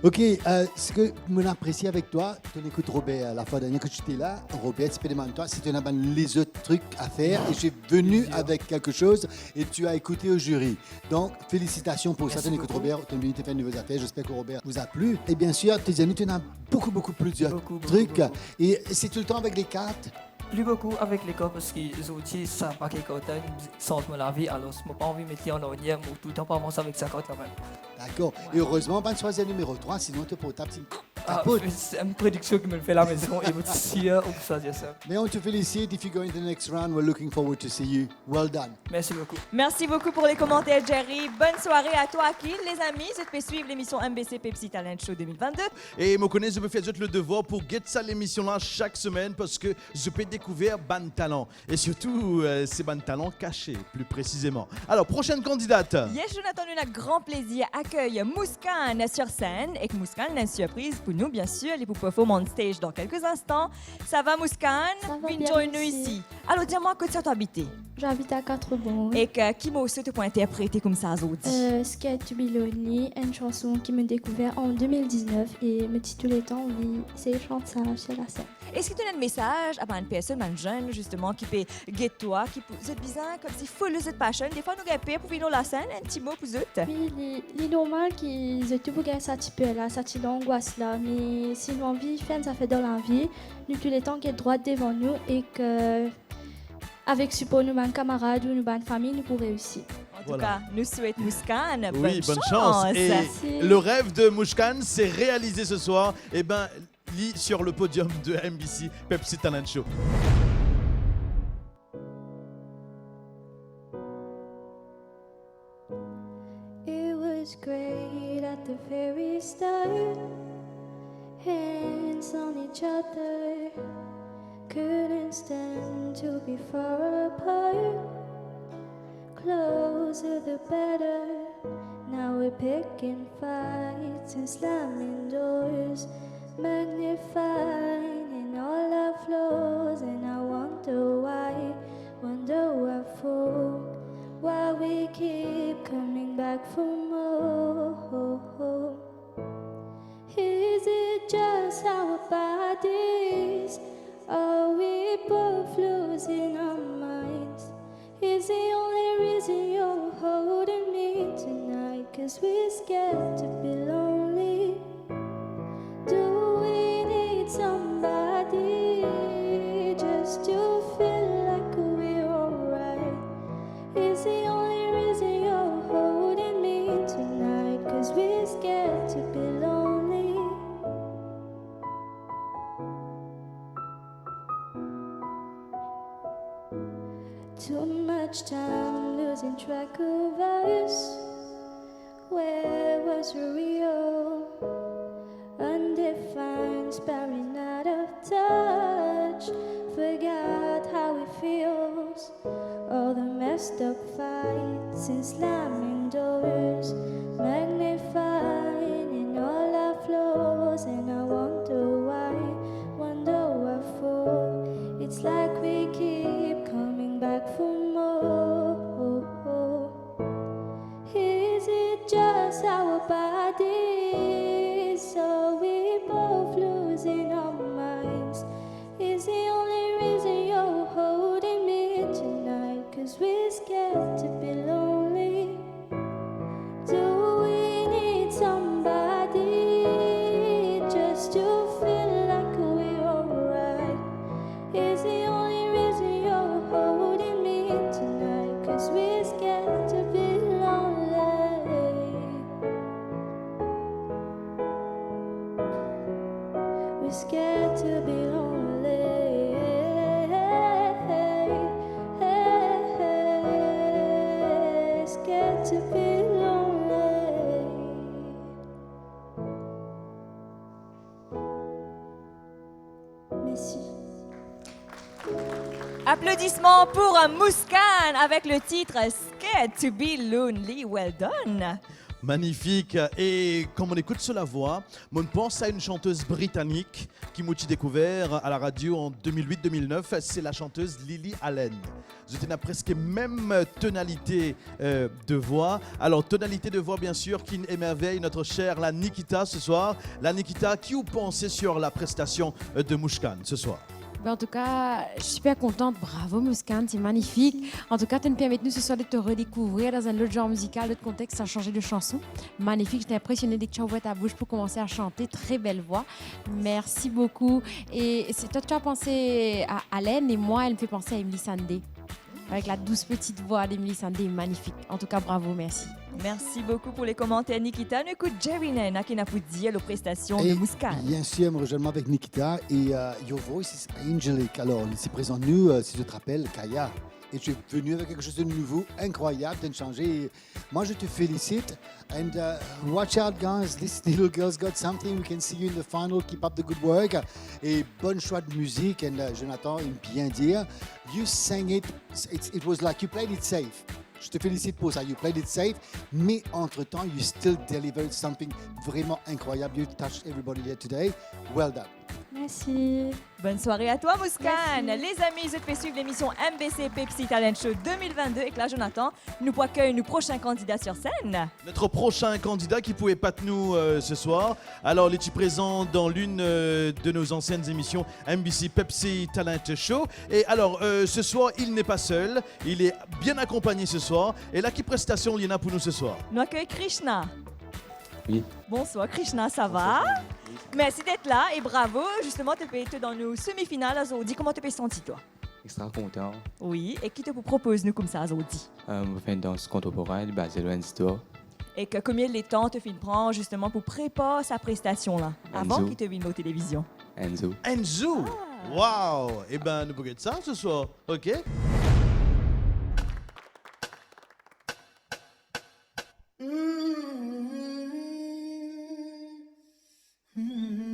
Ok, ce que je apprécie avec toi, tu écoutes Robert la fois dernière que tu étais là. Robert, expérimente-toi, si tu as les autres trucs à faire. Et je suis venu avec quelque chose et tu as écouté au jury. Donc, félicitations pour ça. Tu écoutes Robert, tu as venu te faire de nouvelles affaires. J'espère que Robert vous a plu. Et bien sûr, tes amis, tu en as beaucoup plusieurs trucs. Et c'est tout le temps avec les cartes. Plus beaucoup avec les cartes parce que les outils, ça n'a pas qu'ils sentent la vie. Alors, je n'ai pas envie de mettre en ornière ou tout le temps pas avancer avec sa carte quand même. D'accord. Et heureusement, pas de choisir numéro 3, sinon tu peux taper c'est une prédiction qui me fait la maison et vous sûr ou choisir ça. Mais on te félicite. If you go into the next round, we're looking forward to see you. Well done. Merci beaucoup. Merci beaucoup pour les commentaires, Jerry. Bonne soirée à toi, Akil. Les amis, je peux suivre l'émission MBC Pepsi Talent Show 2022. Et je connais, je peux faire le devoir pour get ça l'émission là chaque semaine parce que je peux découvrir ban talent. Et surtout, c'est ban talent caché, plus précisément. Alors, prochaine candidate. Yes, Jonathan, on a grand plaisir accueille Mouskan sur scène. Et que Mouskan a une surprise pour nous, bien sûr. Il est pour performer on stage dans quelques instants. Ça va, Mouskan? bien, Join-nous merci. ici. Alors, dis-moi, que tu as habité? J'habite à Quatre-Bons. Et que, qui m'a aussi te pour interpréter comme ça, Zodi? Skate to Be Lonely, une chanson qui me découvert en 2019 et me dit tous les temps, oui, c'est chante ça sur la scène. Est-ce que tu as un message à une personne, un jeune, justement, qui peut guetter toi, qui peut être bizarre, comme si full de passion? Des fois, nous avons pour venir la scène, un petit mot pour eux? Oui, il est normal qu'ils aient tout pour ça petit peu là, ça petit angoisse là, mais si nous envie faire ça fait dans la vie, nous tous les temps qu'il y a droit devant nous et que avec support nous ban camarades ou nous ban famille nous pourrons réussir. En tout cas, nous souhaitons Mouskan Oui, bonne chance. Et Merci. le rêve de Mouskan s'est réalisé ce soir. Et ben, lit sur le podium de MBC Pepsi Talent Show. It was great at the very start. Hands on each other, couldn't stand to be far apart. Closer the better. Now we're picking fights and slamming doors, magnifying in all our flaws. And I wonder why for, why we keep coming back for more. Is it just our bodies? Are we both losing our minds? Is the only reason you're holding me tonight 'cause we're scared to be lonely? Do we need somebody just to feel like we're alright? Is the only reason you're holding me tonight 'cause we're scared to be lonely? Too much time losing track of us. Where was Rio? Undefined, sparring out of touch. Forgot how it feels. All the messed up fights and slamming doors, magnifying in all our flaws. And I wonder why, wonder what for. It's like we keep coming back for more. Is it just our bodies? Are we both losing our minds? Is the only reason you're holding me tonight 'cause we're scared to be lonely? Do we need somebody just to feel like we're alright? Is the only reason you're holding me tonight 'cause we're scared to be lonely? We're scared to be lonely. Scared to be lonely. Merci. Applaudissements pour Mouskan avec le titre Scared to be Lonely. Well done. Magnifique. Et comme on écoute sur la voix, on pense à une chanteuse britannique qui m'a découvert à la radio en 2008-2009. C'est la chanteuse Lily Allen. Je tenais presque même tonalité de voix. Alors, tonalité de voix, bien sûr, qui émerveille notre chère la Nikita ce soir. La Nikita, qui vous pensez sur la prestation de Mouskan ce soir? Ben, en tout cas, je suis super contente. Bravo, Mouskan, c'est magnifique. En tout cas, tu nous permets nous ce soir de te redécouvrir dans un autre genre musical, d'autres contexte, ça a changé de chanson. Magnifique, j'étais impressionnée dès que tu as ouvert ta bouche pour commencer à chanter. Très belle voix. Merci beaucoup. Et c'est toi, tu as pensé à Allen et moi, elle me fait penser à Emily Sandé. Avec la douce petite voix d'Emily Sandé, magnifique. En tout cas, bravo, merci. Merci beaucoup pour les commentaires, Nikita. Nous écoute Jerry Nena qui n'a pas dit à la prestation de Mouskan. Bien sûr, me rejoindre avec Nikita. Et Your Voice is Angelic. Alors, ici présent, nous, si je te rappelle, Kaya. Et tu es venu avec quelque chose de nouveau, incroyable, de changer. Moi, je te félicite. And watch out, guys. This little girl's got something. We can see you in the final. Keep up the good work. Et bon choix de musique. And Jonathan aime bien dire, you sang it. It was like you played it safe. Je te félicite pour ça. You played it safe. Mais entre-temps, you still delivered something vraiment incroyable. You touched everybody here today. Well done. Merci. Bonne soirée à toi, Mouskan. Les amis, je te fais suivre l'émission MBC Pepsi Talent Show 2022 avec là, Jonathan. Nous accueillons nos prochains candidats sur scène. Notre prochain candidat qui pouvait pas nous ce soir. Alors, il est présent dans l'une de nos anciennes émissions MBC Pepsi Talent Show. Et alors, ce soir, il n'est pas seul. Il est bien accompagné ce soir. Et là, qui prestation il y en a pour nous ce soir? Nous accueillons Krishna. Oui. Bonsoir, Krishna, ça va? Merci d'être là et bravo. Justement, tu es dans nos semi-finales aujourd'hui. Comment tu te sens, toi? Extra content. Oui, et qui te propose nous comme ça aujourd'hui? On fait une danse contemporaine basée sur store. Et que combien de temps te fait prendre justement pour préparer sa prestation là, avant qu'il te vienne aux télévisions? Enzo. Enzo? Wow! Eh ben, nous pouvons ça ce soir, ok?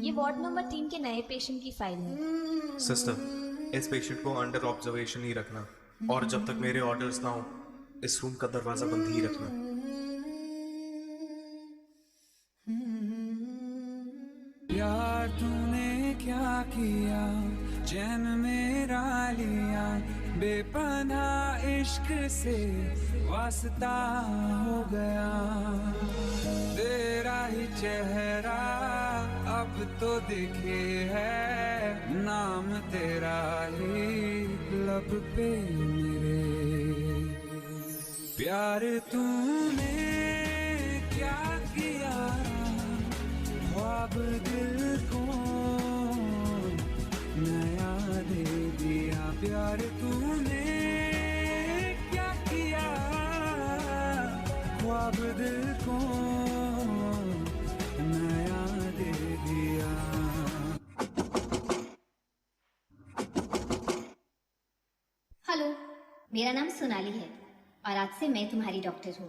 ये ward number 3 के नए पेशेंट की फाइल है। सिस्टर, इस पेशेंट को under observation ही रखना और जब तक मेरे ऑर्डर्स ना हो इस रूम का दरवाजा बंद ही रखना। यार तूने क्या किया, चैन मेरा लिया, बेपनाह इश्क से वास्ता हो गया। तेरा ही चेहरा अब तो दिखे है, नाम तेरा ही लब पे मेरे। प्यार तूने क्या किया, ख्वाब दिल को नया दे दिया। प्यार तूने क्या किया, ख्वाब दिल को नया दे दिया। हेलो, मेरा नाम सोनाली है और आज से मैं तुम्हारी डॉक्टर हूँ।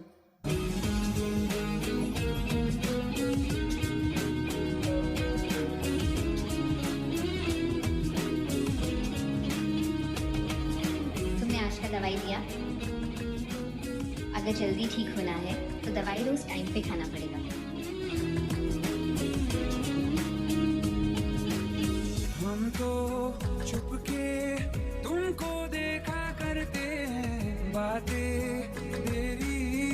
तुमने आज का दवाई लिया? अगर जल्दी ठीक होना है तो दवाई रोज टाइम पे खाना पड़ेगा। हम तो छुपके तुमको देखा करते हैं, बातें तेरी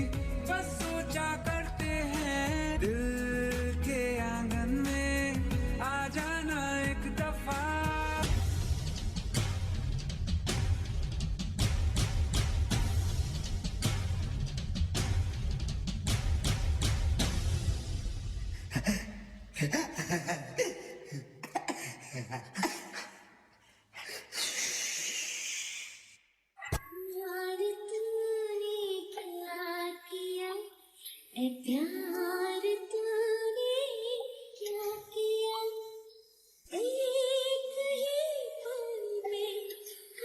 बस सोचा करते हैं। दिल के आंगन में आ जाना एक दफा। यार तूने क्या किया, ए प्यार तूने क्या किया, एक ही पल में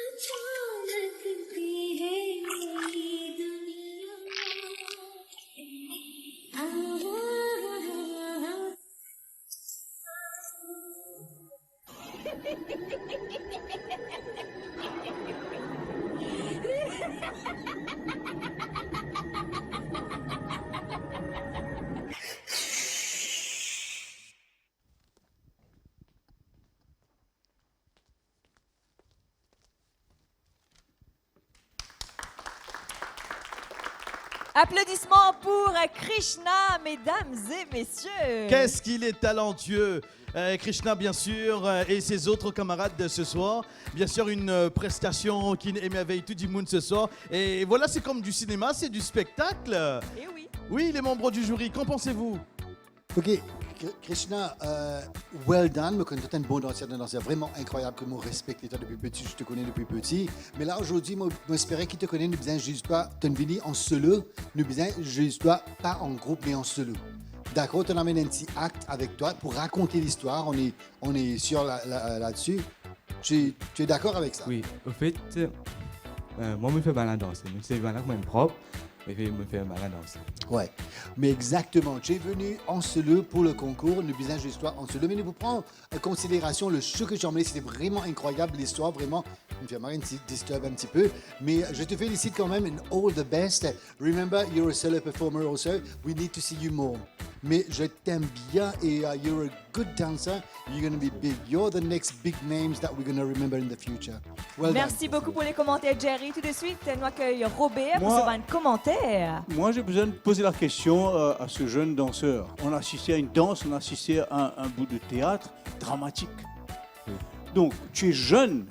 अचानक दी है नई दुनिया। Applaudissements pour Krishna, mesdames et messieurs. Qu'est-ce qu'il est talentueux, Krishna bien sûr, et ses autres camarades de ce soir. Bien sûr, une prestation qui émerveille tout le monde ce soir. Et voilà, c'est comme du cinéma, c'est du spectacle. Eh oui. Oui, les membres du jury, qu'en pensez-vous? Ok, Krishna, well done. Me connais, tu es un bon danseur, vraiment incroyable que moi respecte toi depuis petit, je te connais depuis petit. Mais là aujourd'hui, moi j'espérais qu'il te connaît, nous besoin juste pas, tu venu en solo, nous besoin juste pas en groupe mais en solo. D'accord, tu amènes un petit acte avec toi pour raconter l'histoire. On est sûr là-dessus. Tu es d'accord avec ça? Oui, au fait, moi je me fais mal à danser. C'est mal comme propre. Je me fais mal à danser. Ouais, mais exactement. Tu es venu en solo pour le concours, nous besoin juste toi en solo. Mais nous vous prenons en considération le show que j'ai emmené, c'était vraiment incroyable, l'histoire, vraiment. Me fait marrer, disturbe un petit peu. Mais je te félicite quand même, and all the best. Remember, you're a solo performer also. We need to see you more. Mais je t'aime bien et you're a good dancer. You're going to be big. You're the next big names that we're going to remember in the future. Well Merci done. beaucoup pour les commentaires, Jerry. Tout de suite, nous accueillons Robert pour Moi- ce van commentaire. Moi, j'ai besoin de poser la question à ce jeune danseur. On a assisté à une danse, on a assisté à un bout de théâtre dramatique. Donc, tu es jeune.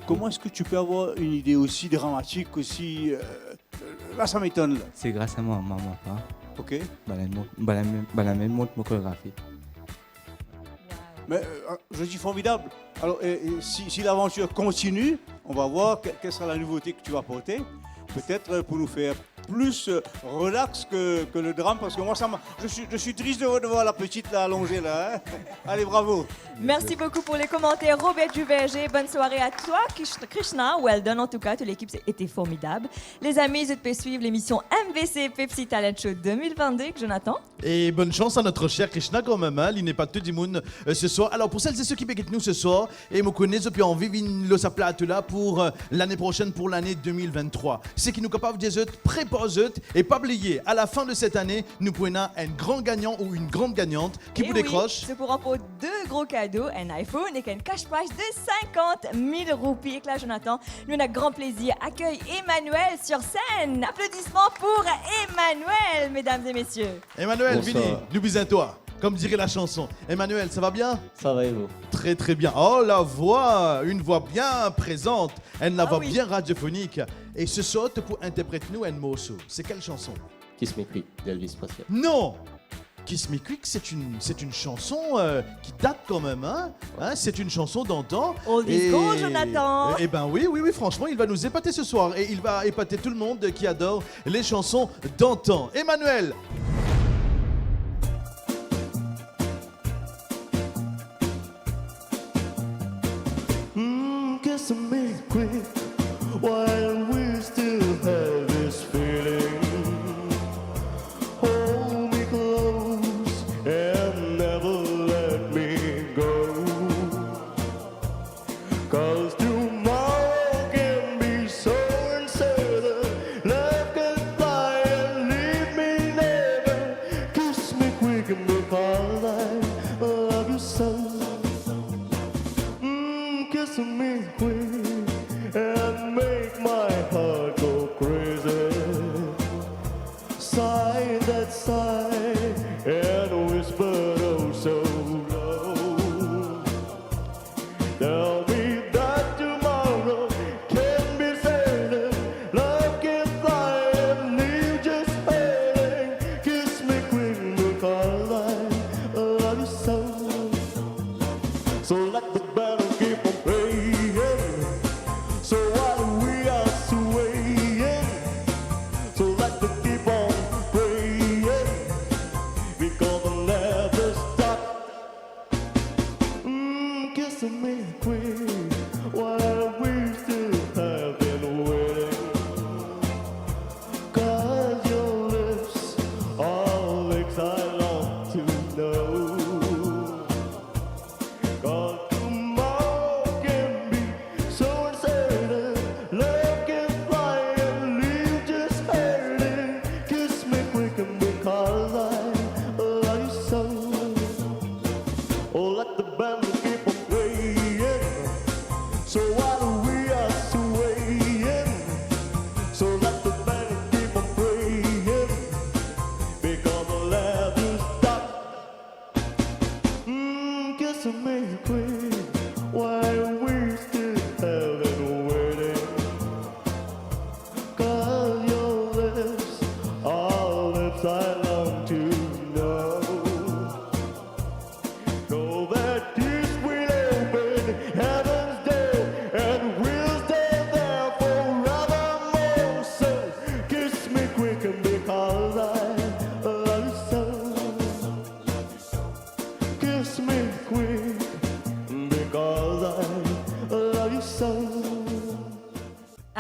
Comment est-ce que tu peux avoir une idée aussi dramatique, aussi... là, ça m'étonne. Là. C'est grâce à moi, maman, papa. Ok. Balamène montre ma chorégraphie. Mais je dis formidable. Alors, si l'aventure continue, on va voir quelle sera la nouveauté que tu vas apporter. Peut-être pour nous faire plus relax que le drame, parce que moi, je suis triste de voir la petite là allongée là. Hein. Allez, bravo. Merci beaucoup pour les commentaires, Robert Duverger. Bonne soirée à toi, Krishna. Well done, en tout cas, toute l'équipe était formidable. Les amis, vous pouvez suivre l'émission MVC Pepsi Talent Show 2022 avec Jonathan. Et bonne chance à notre cher Krishna quand même, hein. Il n'est pas tout du monde ce soir. Alors pour celles et ceux qui béguent nous ce soir, et me connaissent depuis envie de sa plate là pour l'année prochaine, pour l'année 2023. C'est qui nous capable de dire préposent et pas oublier, à la fin de cette année, nous prenons un grand gagnant ou une grande gagnante qui Et vous oui, décroche. c'est pour pour deux gros cadeaux, un iPhone et un cash prize de 50 000 roupies. Et là, Jonathan, nous avons grand plaisir. Accueille Emmanuel sur scène. Applaudissements pour Emmanuel, mesdames et messieurs. Emmanuel, Bonsoir. Vini, nous bisons toi. Comme dirait la chanson. Emmanuel, ça va bien? Ça va et vous? Très très bien. Oh la voix, une voix bien présente, une voix oui. bien radiophonique. Et ce soir, tu peux interpréter nous un morceau. C'est quelle chanson? Kiss Me Quick d'Elvis Presley. Non! Kiss Me Quick, c'est une chanson qui date quand même, hein? C'est une chanson d'antan. Oldies gold, Jonathan. Eh ben oui, franchement, il va nous épater ce soir. Et il va épater tout le monde qui adore les chansons d'antan. Emmanuel! Kiss me quick while we're still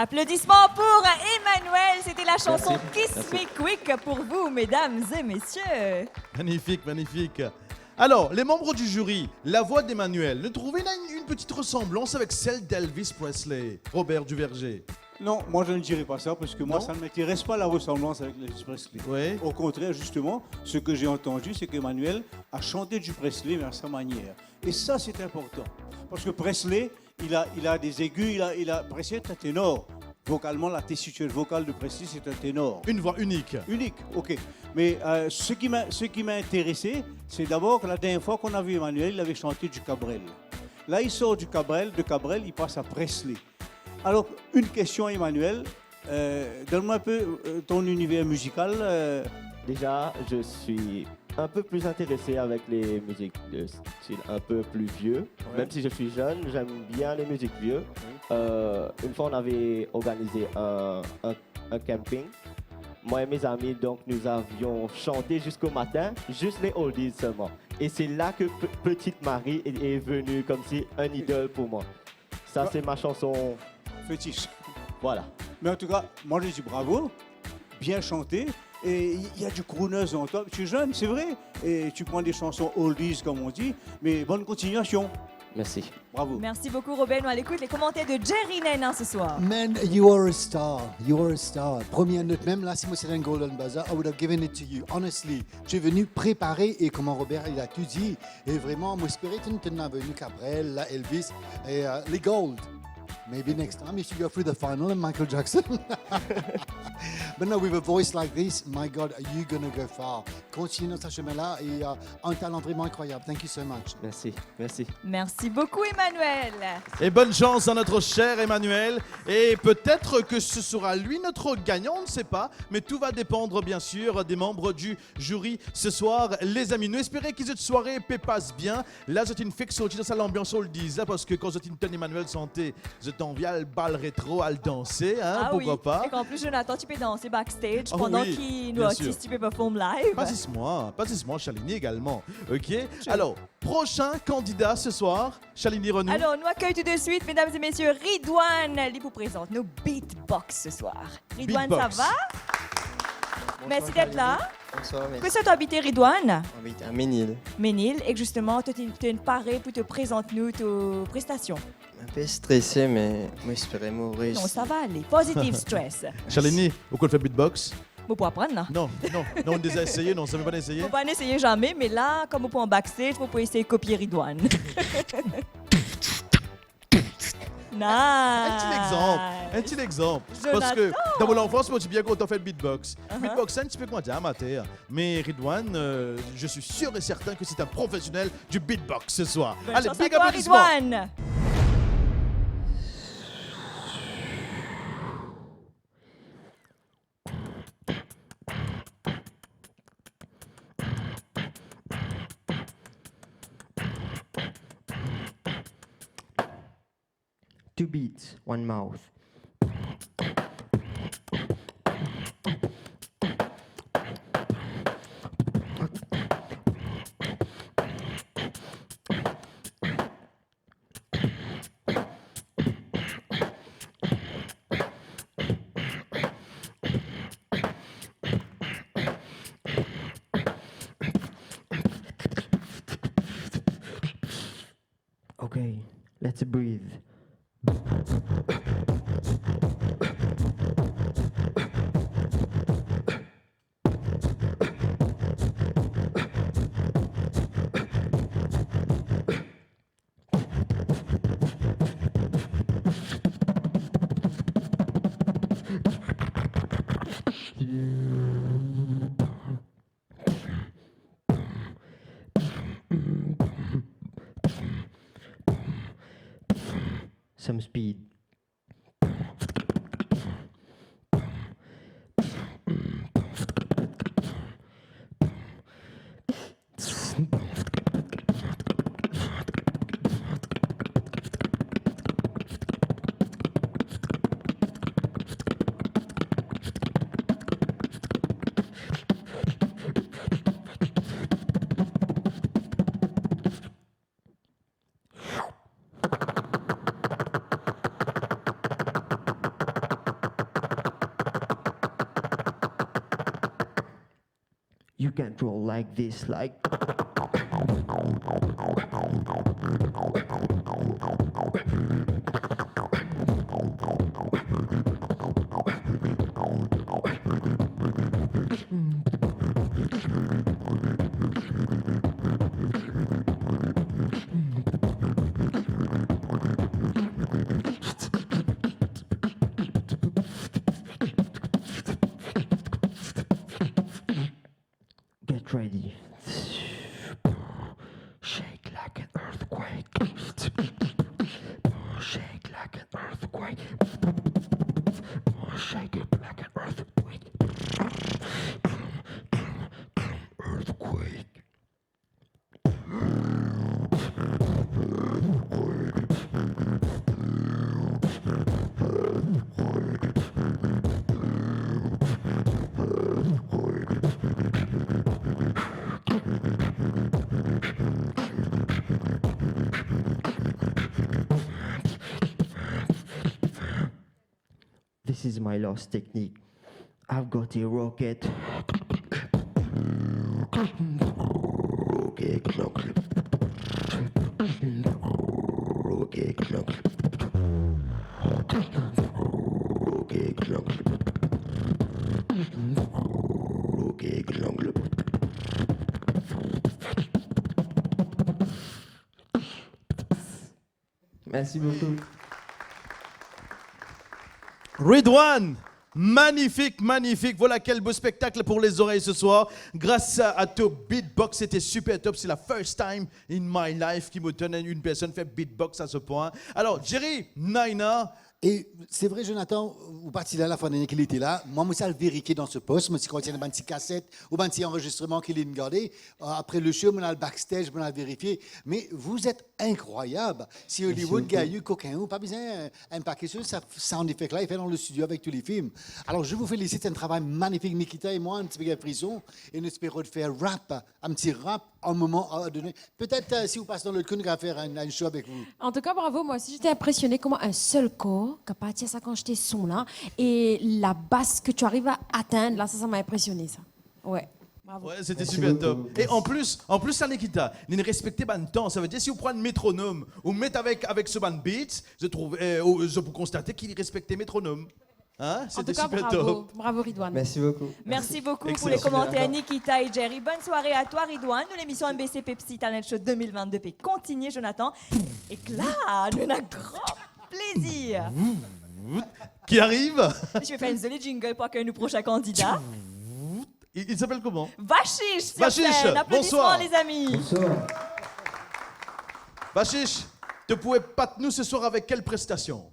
Applaudissements pour Emmanuel. C'était la chanson Merci. Kiss Merci. Me Quick pour vous, mesdames et messieurs. Magnifique, magnifique. Alors, les membres du jury, la voix d'Emmanuel, ne trouvez une petite ressemblance avec celle d'Elvis Presley, Robert Duverger? Non, moi je ne dirais pas ça parce que moi Non? ça ne m'intéresse pas la ressemblance avec Elvis Presley. Oui. Au contraire, justement, ce que j'ai entendu, c'est qu'Emmanuel a chanté du Presley mais à sa manière. Et ça, c'est important. Parce que Presley, il a des aigus, Presley est un ténor. Vocalement, la tessiture vocale de Presley, c'est un ténor. Une voix unique. Unique, ok. Mais ce qui m'a intéressé, c'est d'abord que la dernière fois qu'on a vu Emmanuel, il avait chanté du Cabrel. Là, il sort de Cabrel, il passe à Presley. Alors, une question à Emmanuel. Donne-moi un peu ton univers musical. Déjà, je suis un peu plus intéressé avec les musiques de style un peu plus vieux. Ouais. Même si je suis jeune, j'aime bien les musiques vieux. Une fois, on avait organisé un camping. Moi et mes amis, donc, nous avions chanté jusqu'au matin, juste les oldies seulement. Et c'est là que Petite Marie est venue comme si un idole pour moi. Ça, c'est ma chanson fétiche. Voilà. Mais en tout cas, moi je dis bravo, bien chanté. Et il y a du crooner en toi. Tu es jeune, c'est vrai. Et tu prends des chansons oldies, comme on dit. Mais bonne continuation. Merci. Bravo. Merci beaucoup, Robin. On écoute les commentaires de Jerry Nena ce soir. Man, you are a star. You are a star. Première note, même là, si moi c'était un Golden Buzzer, I would have given it to you. Honestly, tu es venu préparer et comment Robert il a tout dit. Et vraiment, moi j'espérais que tu n'avais venu Cabrel, là, Elvis et les Gold. Maybe next time you should go through the final and Michael Jackson. But no, with a voice like this, my God, are you going to go far? Continue dans ce chemin-là et un talent vraiment incroyable. Thank you so much. Merci, merci. Merci beaucoup, Emmanuel. Et bonne chance à notre cher Emmanuel. Et peut-être que ce sera lui notre gagnant, on ne sait pas. Mais tout va dépendre, bien sûr, des membres du jury ce soir. Les amis, nous espérons que cette soirée passe bien. Là, c'est une fixe sortie dans l'ambiance, on le dit, là, parce que quand c'est une Emmanuel Santé, je t'envie à le bal rétro, à le danser, hein, Ah pourquoi oui. pas. Et qu'en plus, Jonathan, tu peux danser backstage Ah pendant oui, qu'il bien nous sûr. artiste, tu peux performer live. Pas Chalini également. Ok. Alors, prochain candidat ce soir, Chalini Renou. Alors, nous accueillons tout de suite, mesdames et messieurs, Ridouane. Il vous présente nos beatbox ce soir. Ridouane, Beatbox. ça va? Merci d'être là. Bonsoir, merci. Que ça t'a habité, Ridouane? On habite à Ménil. Ménil, et justement, tu es une parée pour te présenter nous tes prestations. Un peu stressé, mais moi j'espérais mourir. Non, ça va aller. Positive stress. Chalini, pourquoi on fait beatbox? Vous pouvez apprendre, là. Non, on a déjà essayé, non, ça ne veut pas essayer. Vous ne pouvez pas essayer jamais, mais là, comme vous pouvez en backstage, vous pouvez essayer de copier Ridouane. Nice. Un petit exemple. Parce que Jonathan. dans mon enfance, moi, j'ai bien content fait le beatbox. Uh-huh. Beatbox, c'est un petit peu comment dire, amateur. Mais Ridouane, je suis sûr et certain que c'est un professionnel du beatbox ce soir. Bonne Allez, chance à big toi, applaudissements. Ridouane. Two beats, one mouth. Okay, let's breathe. Some speed. You can't roll like this, like. Get ready. Shake like an earthquake. Shake like an earthquake. Shake it like an earthquake. Earthquake. This is my last technique. I've got a rocket. Rocket clock. Rocket clock. Rocket clock. Rocket clock. Merci beaucoup. Ridwan, magnifique, magnifique. Voilà quel beau spectacle pour les oreilles ce soir. Grâce à ton beatbox, c'était super top. C'est la first time in my life qui me donne une personne fait beatbox à ce point. Alors, Jerry, Naina. Et c'est vrai, Jonathan, vous partiez là la fois dernière qu'il était là. Moi, je l'ai vérifié dans ce poste. Moi, si quand il y a une petite cassette ou un petit enregistrement qu'il a gardé, après le show, on a le backstage, on a vérifié. Mais vous êtes incroyable. Si Hollywood gagne coquin ou pas besoin un paquet de ça sound effect là, il fait dans le studio avec tous les films. Alors, je vous félicite, c'est un travail magnifique. Nikita et moi, un petit peu de frisson. Et nous espérons de faire un petit rap en moment donné. Peut-être si vous passez dans le coin, on va faire un show avec vous. En tout cas, bravo. Moi aussi, j'étais impressionnée comment un seul corps, capable de ça quand j'étais son là, et la basse que tu arrives à atteindre, là, ça m'a impressionné, ça. Ouais. Bravo. Ouais, c'était super top. Et en plus, ça Nikita, ne respectez pas le temps. Ça veut dire si vous prenez un métronome ou mettez avec ce band beat, je peux constater qu'il respectait métronome. Hein? En C'était tout cas, super bravo. top. Bravo, Ridwan. Merci beaucoup. Merci beaucoup pour Excellent. les commentaires, Nikita et Jerry. Bonne soirée à toi, Ridwan. Nous, l'émission MBC Pepsi Talent Show 2022 peut continuer, Jonathan. Et que là, nous avons un grand plaisir. Qui arrive? Je vais faire une jolie jingle pour accueillir nos prochains candidats. Il s'appelle comment? Vachiche, sur Vachiche, scène. Applaudissements, bonsoir. les amis. Vachiche, tu pouvais pas nous ce soir avec quelle prestation?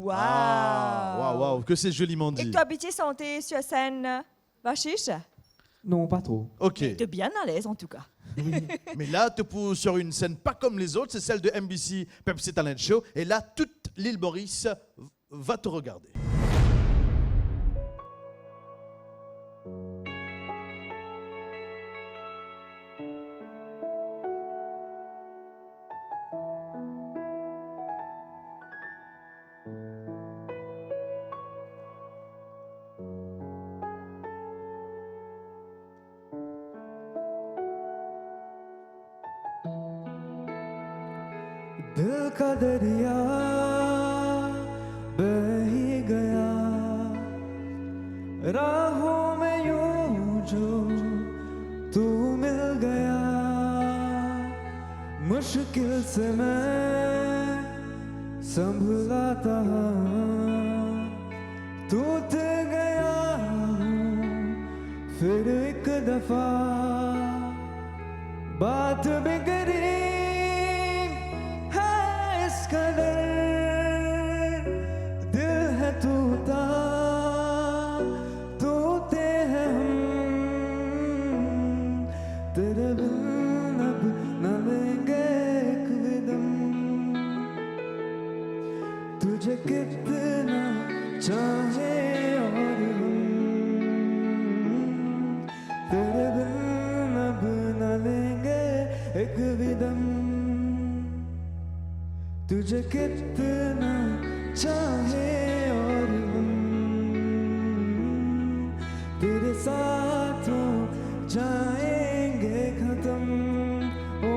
Waouh, que c'est joliment Et dit. tu habites santé sur scène, Vachiche? Non, pas trop. Ok. Tu es bien à l'aise en tout cas. Mais là, tu es sur une scène pas comme les autres, c'est celle de MBC Pepsi Talent Show. Et là, toute l'île Maurice va te regarder. दिल का दरिया बह ही गया राहों में यूं जो तू मिल गया मुश्किल से मैं संभला था टूट गया हूँ फिर एक दफा बात बिगड़ी कदर दिल है टूटा टूटे हैं हम तेरे बिन अब न लेंगे एक विदम तुझे कितना चाहे और हम तेरे बिन अब न लेंगे एक विदम तुझे कितना चाहे और हम साथ हो जाएंगे खत्म ओ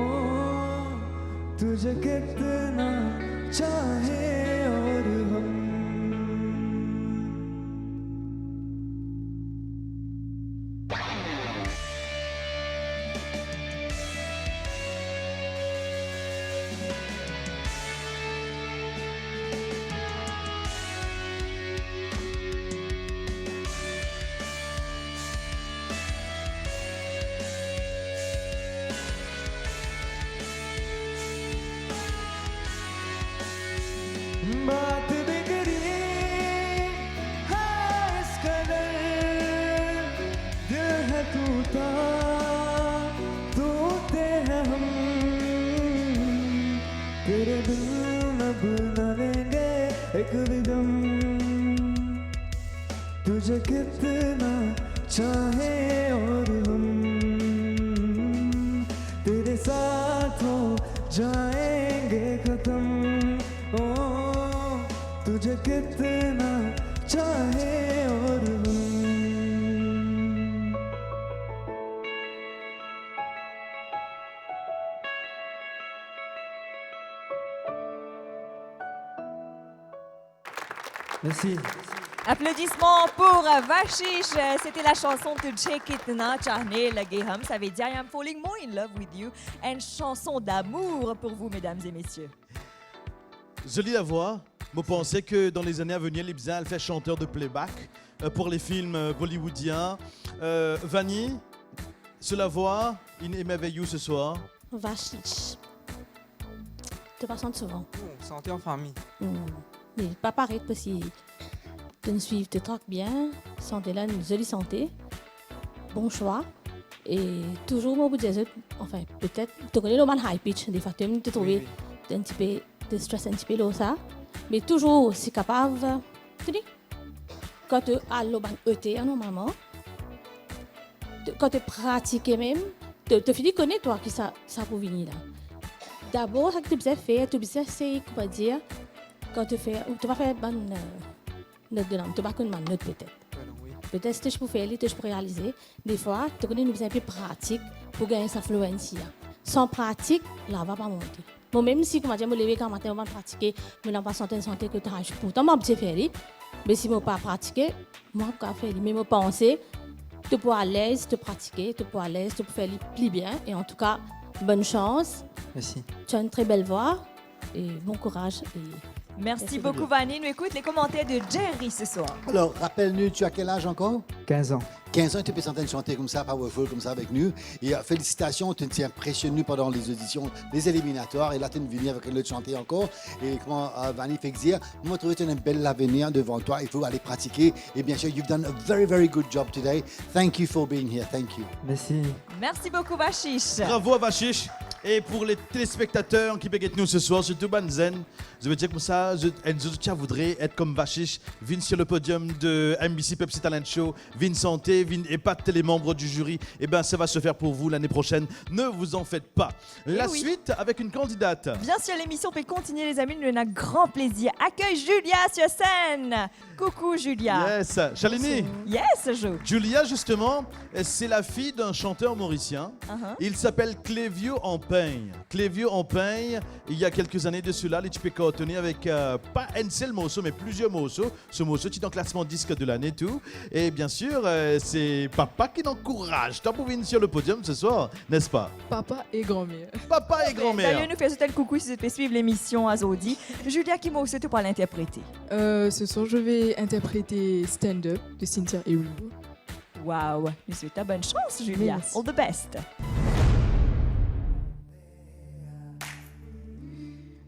तुझे कितना चाहे और हम बात बिगड़ी है इस कदर दिल है टूटा टूटे हैं हम तेरे बिन अब न लेंगे एक भी दम तुझे कितना चाहे और हम तेरे साथ हो जाएंगे खत्म ओ तुझे कितना चाहे और हम Merci. Applaudissements pour Vashish. C'était la chanson de Chekitna Charney Lageham. Ça veut dire I am falling more in love with you. Une chanson d'amour pour vous, mesdames et messieurs. Jolie la voix. Vous pensez que dans les années à venir, Libza, elle fait chanteur de playback pour les films bollywoodiens. Vanny, sur la voix, il est merveilleux ce soir. Vashish. Tu pas sentir souvent. Santé en famille. Mais pas pareil parce que tu nous suives, tu traques bien, santé là, une jolie santé, bon choix. Et toujours, moi, vous dire, enfin, peut-être, tu connais le man high pitch, des fois, tu te trouves un petit peu de stress, un petit peu là, ça. Mais toujours, c'est capable, tu dis, quand tu as le man ET, normalement, quand tu pratiques même, tu finis de connaître, toi, qui ça pour venir là. D'abord, ce que tu dois faire, c'est, comment dire, quand tu vas faire une note de langue, tu vas faire une note peut-être. Peut-être que je peux faire, je peux réaliser. Des fois, tu connais une un peu pratique pour gagner sa fluence. Sans pratique, là, va pas monter. Bon, même si, comme je dis, je me lève quand matin, je vais pratiquer, je n'ai pas santé que tu as. Pourtant, je vais faire. Mais si je ne pas pratiquer, je ne vais pas faire. Mais je pense, tu peux à l'aise, tu pratiquer, tu peux à l'aise, tu peux faire plus bien. Et en tout cas, bonne chance. Merci. Tu as une très belle voix et bon courage. Merci beaucoup, Vanny. Nous écoute les commentaires de Jerry ce soir. Alors, rappelle-nous, tu as quel âge encore? 15 ans. 15 ans, tu peux s'entendre chanter comme ça, powerful, comme ça avec nous. Et félicitations, tu t'es impressionné pendant les auditions, les éliminatoires. Et là, tu es venu avec le chanter encore. Et comment Vanny fait dire, moi, je trouve que tu as un bel avenir devant toi. Il faut aller pratiquer. Et bien sûr, you've done a very, very good job today. Thank you for being here. Thank you. Merci. Merci beaucoup, Vashish. Bravo à Vashish. Et pour les téléspectateurs qui peuvent nous ce soir, surtout Banzen, je veux dire comme ça, Enzo Tia voudrait être comme Vashish, vienne sur le podium de MBC Pepsi Talent Show, vienne santé, vienne épater les membres du jury. Et bien, ça va se faire pour vous l'année prochaine. Ne vous en faites pas. La suite avec une candidate. Bien sûr, l'émission peut continuer, les amis. Nous avons un grand plaisir. Accueille Julia sur scène. Coucou, Julia. Yes. Shalini. Yes, Jo. Julia, justement, c'est la fille d'un chanteur mauricien. Il s'appelle Clévio Empeigne. Clévio Empeigne, il y a quelques années de cela, les peux coordonner avec pas un seul morceau, mais plusieurs morceaux. Ce morceau est dans le classement disque de l'année, tout. Et bien sûr, c'est papa qui l'encourage. T'as pour venir sur le podium ce soir, n'est-ce pas? Papa et grand-mère. Papa et grand-mère. D'ailleurs, nous faisons un coucou si vous pouvez suivre l'émission à Zodi. Julia, qui m'a aussi pour l'interpréter. Ce soir, je vais interpréter Stand Up de Cynthia Erivo. Wow, je souhaite ta bonne chance, Julia. Merci. All the best.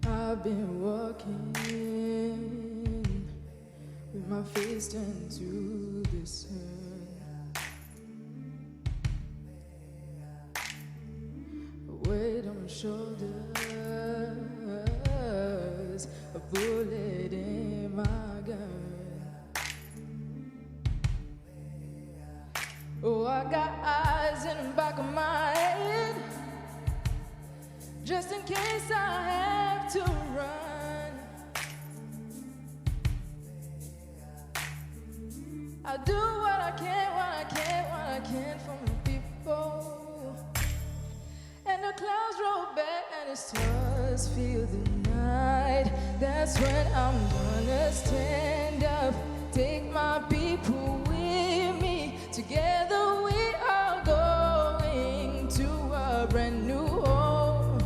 I've been walking with my face turned to the sun. A weight on my shoulders, a bullet in my gun. Oh, I got eyes in the back of my head, just in case I have to run. I do what I can, what I can, what I can for my people. And the clouds roll back and the stars fill the night. That's when I'm gonna stand up, take my people with me. Together we are going to a brand new home,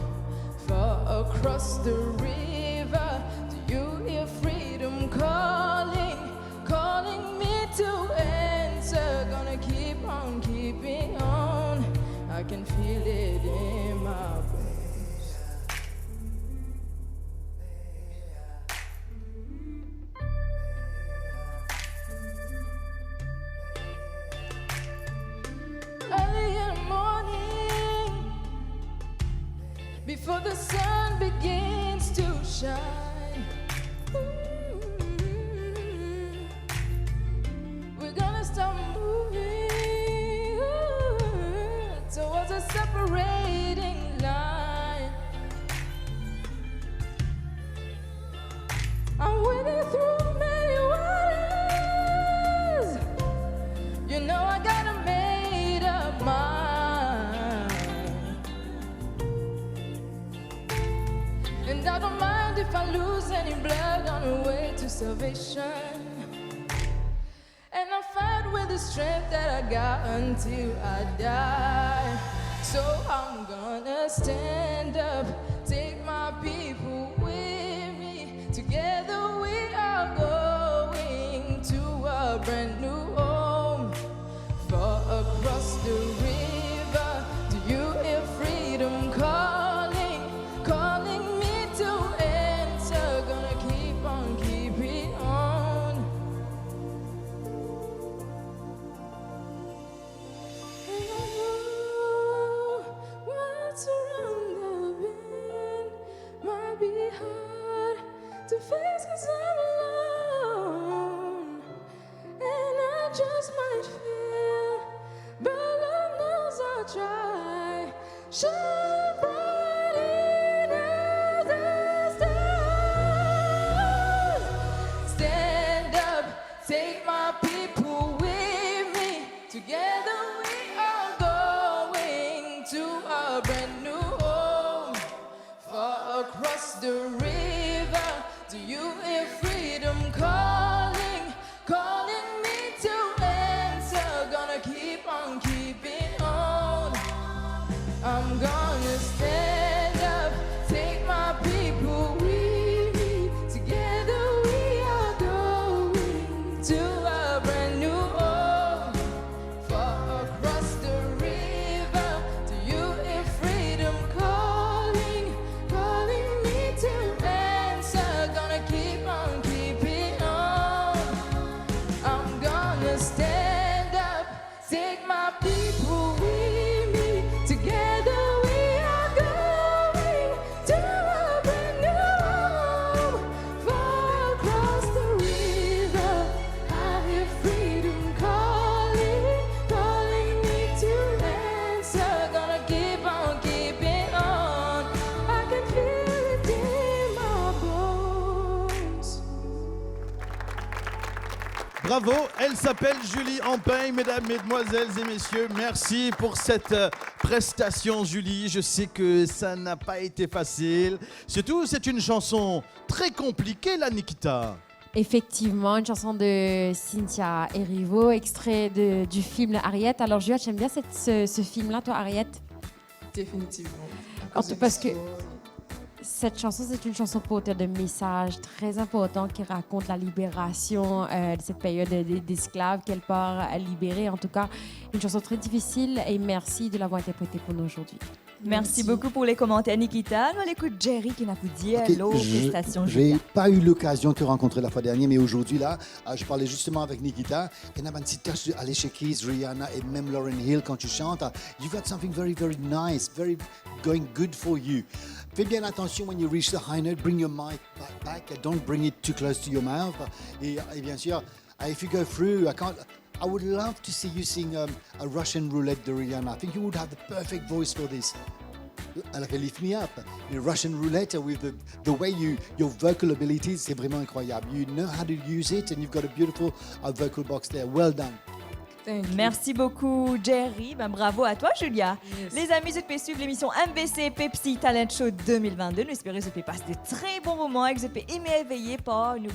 far across the river. Do you hear freedom calling, calling me to answer? Gonna keep on keeping on, I can feel it in my bones. Early in the morning, before the sun begins to shine, we're gonna start moving towards a separating line. I'm wading through many waters. You know I got a made up mind, and I don't mind if I lose any blood on the way to salvation. And I fight with the strength that I got until I die. So I'm gonna stand up, take my people with me. Together we are going to a brand new home, far across the river. Do you hear freedom calling, calling me to answer? Gonna keep on keeping on. And I know what's around the bend might be hard to face 'cause I'm alone, and I just might fail, but Lord knows I'll try. Shine bright as the stars. Stand up, take my people with me. Together we are going to a brand new home, far across the river. Do you hear freedom calling, calling me to answer? Gonna keep on keeping on. I'm gonna stand up, take my people with me. Together we are going to a brand new home, far across the river. Do you hear freedom calling, calling me to answer? Gonna keep on keeping on. I'm gonna stand up, take my people with me. Together we are going to a brand new home, far across the river. I hear freedom calling, calling me to answer. Gonna keep on keeping on, I can feel it in my bones. Bravo, elle s'appelle Julie Ampain, mesdames, mesdemoiselles et messieurs. Merci pour cette prestation, Julie. Je sais que ça n'a pas été facile. Surtout, c'est une chanson très compliquée, la Nikita. Effectivement, une chanson de Cynthia Erivo, extrait du film Harriet. Alors, Juliette, j'aime bien ce film-là, toi, Harriet. Définitivement. Parce que cette chanson, c'est une chanson porteur de messages très importants qui raconte la libération de cette période d'esclaves qu'elle part libérer. En tout cas, une chanson très difficile et merci de l'avoir interprétée pour nous aujourd'hui. Merci beaucoup pour les commentaires, Nikita. Nous, on écoute Jerry qui n'a pas dit hello, prestation. Je n'ai pas eu l'occasion de te rencontrer la fois dernière, mais aujourd'hui, là, je parlais justement avec Nikita. Et on a une petite tâche d'Alicia Keys, Rihanna et même Lauryn Hill quand tu chantes. You've got something very, very nice, very going good for you. Fais bien attention when you reach the high note, bring your mic back, don't bring it too close to your mouth. Et bien sûr, if you go through, I would love to see you sing a Russian roulette de Rihanna. I think you would have the perfect voice for this. Like a Lift Me Up, the Russian roulette with the way your vocal abilities, c'est vraiment incroyable. You know how to use it and you've got a beautiful vocal box there. Well done. Merci beaucoup, Jerry. Ben, bravo à toi, Julia. Les amis, vous pouvez suivre l'émission MBC Pepsi Talent Show 2022. Nous espérons que vous pouvez passer de très bons moments et que vous pouvez émerveiller par nos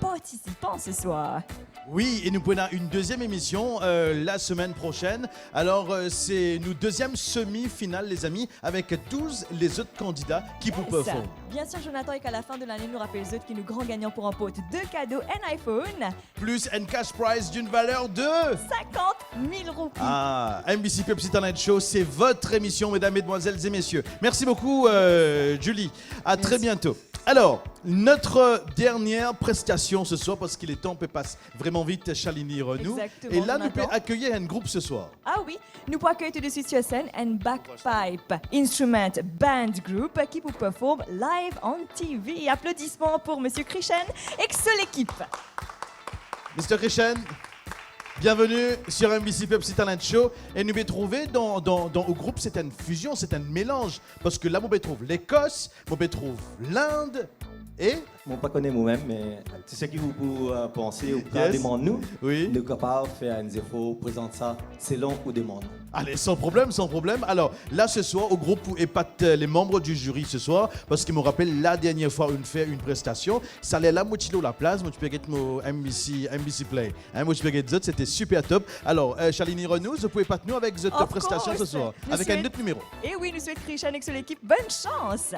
participants ce soir. Oui, et nous prenons une deuxième émission la semaine prochaine. Alors, c'est nos deuxième semi-finale, les amis, avec 12 les autres candidats qui vous performent. Bien sûr, Jonathan, et qu'à la fin de l'année, nous rappelle les autres qui nous grands gagnants pour un pot 2 cadeaux, un iPhone. Plus un cash prize d'une valeur de 50 000 roupies. Ah, MBC Pepsi Talent Show, c'est votre émission, mesdames, mesdemoiselles et messieurs. Merci beaucoup, Julie. À très bientôt. Alors, notre dernière prestation ce soir, parce qu'il est temps, on passe vraiment vite, Shalini Renou. Exactement, Et là, nous Jonathan. pouvons accueillir un groupe ce soir. Ah oui, nous pouvons accueillir tout de suite sur scène un Backpipe Instrument Band Group qui vous performe live on TV. Applaudissements pour Monsieur Krishan et son équipe. Mr. Krishan, bienvenue sur MBC Pepsi Talent Show. Et nous pouvons trouver au groupe, c'est une fusion, c'est un mélange. Parce que là, nous pouvons trouver l'Écosse, nous pouvons trouver l'Inde et... Je ne connais pas moi-même, mais tout ce que vous pouvez penser ou Yes. demander-nous, oui. nous sommes capables de faire un effort, présenter ça selon ou demande. Allez, sans problème, sans problème. Alors, là, ce soir, au groupe où épatent les membres du jury ce soir, parce qu'ils me rappellent la dernière fois on fait une prestation, ça allait là, moi, la place, moi, tu peux get mon MBC Play. Hein, moi, tu peux get zot, c'était super top. Alors, Shalini Renou, vous pouvez pas nous avec votre Of prestation course. ce soir, Nous avec un souhaite- autre numéro. Et oui, nous souhaitons Krishan et son équipe bonne chance.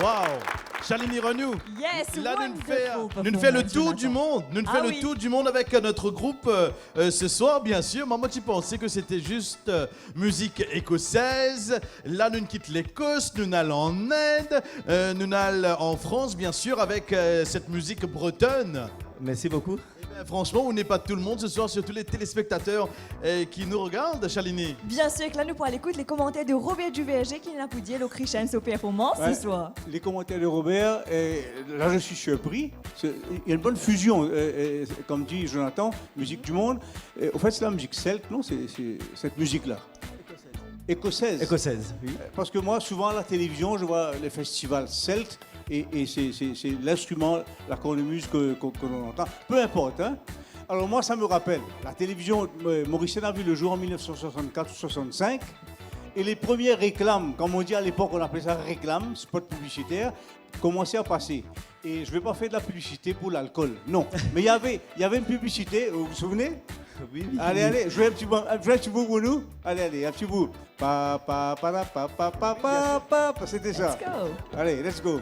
Waouh! Shalini Renou. Yes, là, wonderful nous fait le performance, tour du Jonathan. monde. Nous Ah fait le oui. tour du monde avec notre groupe ce soir, bien sûr. Maman, tu pensais que c'était juste musique écossaise. Là, nous quittons l'Écosse, nous allons en Inde, nous allons en France, bien sûr, avec cette musique bretonne. Merci beaucoup. Franchement, on n'est pas tout le monde ce soir, surtout les téléspectateurs qui nous regardent, Shalini. Bien sûr que là, nous pourrons écouter les commentaires de Robert Duverger qui nous a poussé le Christian au performance Ouais, ce soir. Les commentaires de Robert, là je suis surpris. Il y a une bonne fusion, comme dit Jonathan, musique du monde. Au fait, c'est la musique celte, non? C'est cette musique-là. Écossaise. Écossaise, oui. Parce que moi, souvent à la télévision, je vois les festivals celtes et c'est l'instrument, la cornemuse que l'on entend. Peu importe, hein. Alors moi, ça me rappelle, la télévision mauricienne a vu le jour en 1964 ou 65. Et les premières réclames, comme on dit à l'époque, on appelait ça réclame, spot publicitaire, commençaient à passer. Et je ne vais pas faire de la publicité pour l'alcool, non. Mais il y avait une publicité, vous vous souvenez? Oui. Allez, je vais un petit bout pour nous. Allez, un petit bout. Pa, c'était ça. Let's go. Allez, let's go.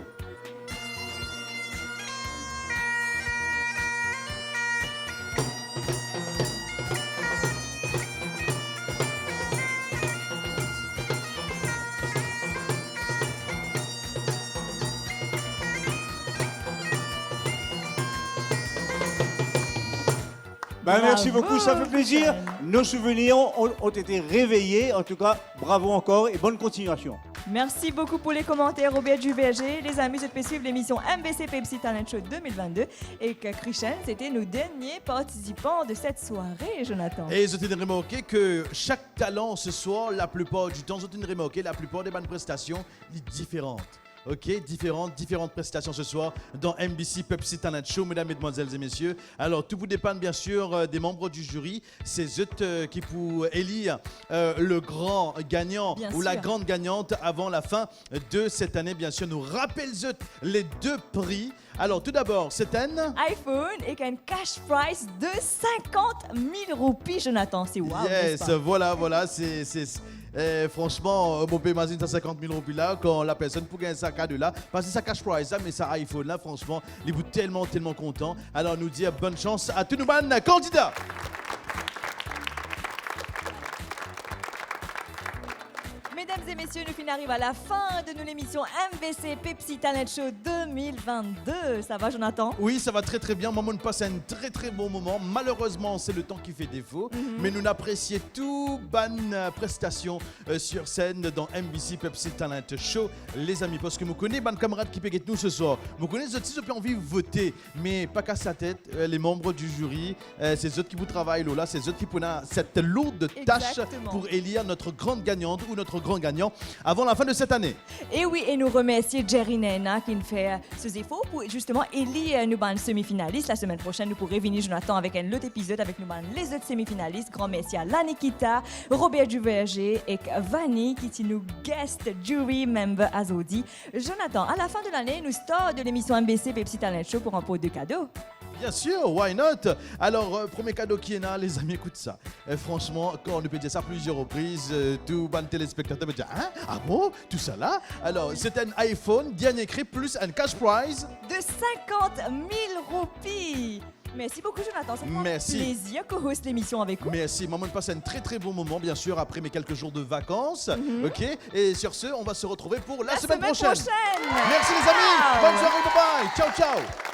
Merci beaucoup, ça fait plaisir. Nos souvenirs ont été réveillés. En tout cas, bravo encore et bonne continuation. Merci beaucoup pour les commentaires, Robert Duverger. Les amis, je peux suivre l'émission MBC Pepsi Talent Show 2022 et que Christian, c'était nos derniers participants de cette soirée, Jonathan. Et je t'ai remarqué que chaque talent ce soir, la plupart du temps, je t'ai remarqué la plupart des bonnes prestations sont différentes. Ok, différentes prestations ce soir dans MBC Pepsi Talent Show, mesdames, mesdemoiselles et messieurs. Alors, tout vous dépend bien sûr des membres du jury. C'est eux qui pour élire le grand gagnant Bien ou la sûr. grande gagnante avant la fin de cette année. Bien sûr, nous rappelons les deux prix. Alors, tout d'abord, c'est un iPhone et qu'un cash prize de 50 000 roupies, Jonathan. C'est wow, n'est-ce yes, pas? voilà, franchement, on peut imaginer ça 50 000 roupies là, quand la personne pour gagner ça cadeau là, parce que ça cash prize, mais ça iPhone là, franchement, il est tellement content. Alors, nous dire bonne chance à tous nos candidats. Mesdames et messieurs, nous arrivons à la fin de l'émission MVC Pepsi Talent Show 2022. Ça va, Jonathan? Oui, ça va très bien. Maman, on passe un très bon moment. Malheureusement, c'est le temps qui fait défaut. Mais nous apprécions tout bonne prestation sur scène dans MBC Pepsi Talent Show, les amis. Parce que vous connaissez bonne camarade qui peut être nous ce soir. Vous connaissez ceux qui ont envie de voter, mais pas qu'à sa tête. Les membres du jury, c'est eux qui vous travaillent là. C'est eux qui prennent cette lourde tâche Exactement. pour élire notre grande gagnante ou notre grand gagnant avant la fin de cette année. Et oui, et nous remercions Jerry Nena qui nous fait ses efforts pour justement élire nous semi-finalistes. La semaine prochaine, nous pourrons venir, Jonathan, avec un autre épisode avec nous les autres semi-finalistes. Grand merci à Lanikita, Robert Duverger et Vanny qui sont nos guest jury member Azodi. Jonathan, à la fin de l'année, nous sortons de l'émission MBC Pepsi Talent Show pour un pot de cadeaux. Bien sûr, why not? Alors, premier cadeau qui est là, les amis, écoute ça. Franchement, quand on peut dire ça plusieurs reprises, tout bon téléspectateur va dire hein? Ah bon? Tout ça là? Alors, c'est un iPhone, dernier cri, plus un cash prize. De 50 000 roupies. Merci beaucoup, Jonathan. C'est un Merci. plaisir que host l'émission avec vous. Merci, maman passe un très bon moment, bien sûr, après mes quelques jours de vacances. Ok? Et sur ce, on va se retrouver pour la semaine prochaine. Merci les amis. Ciao. Bonne soirée, bye bye. Ciao, ciao.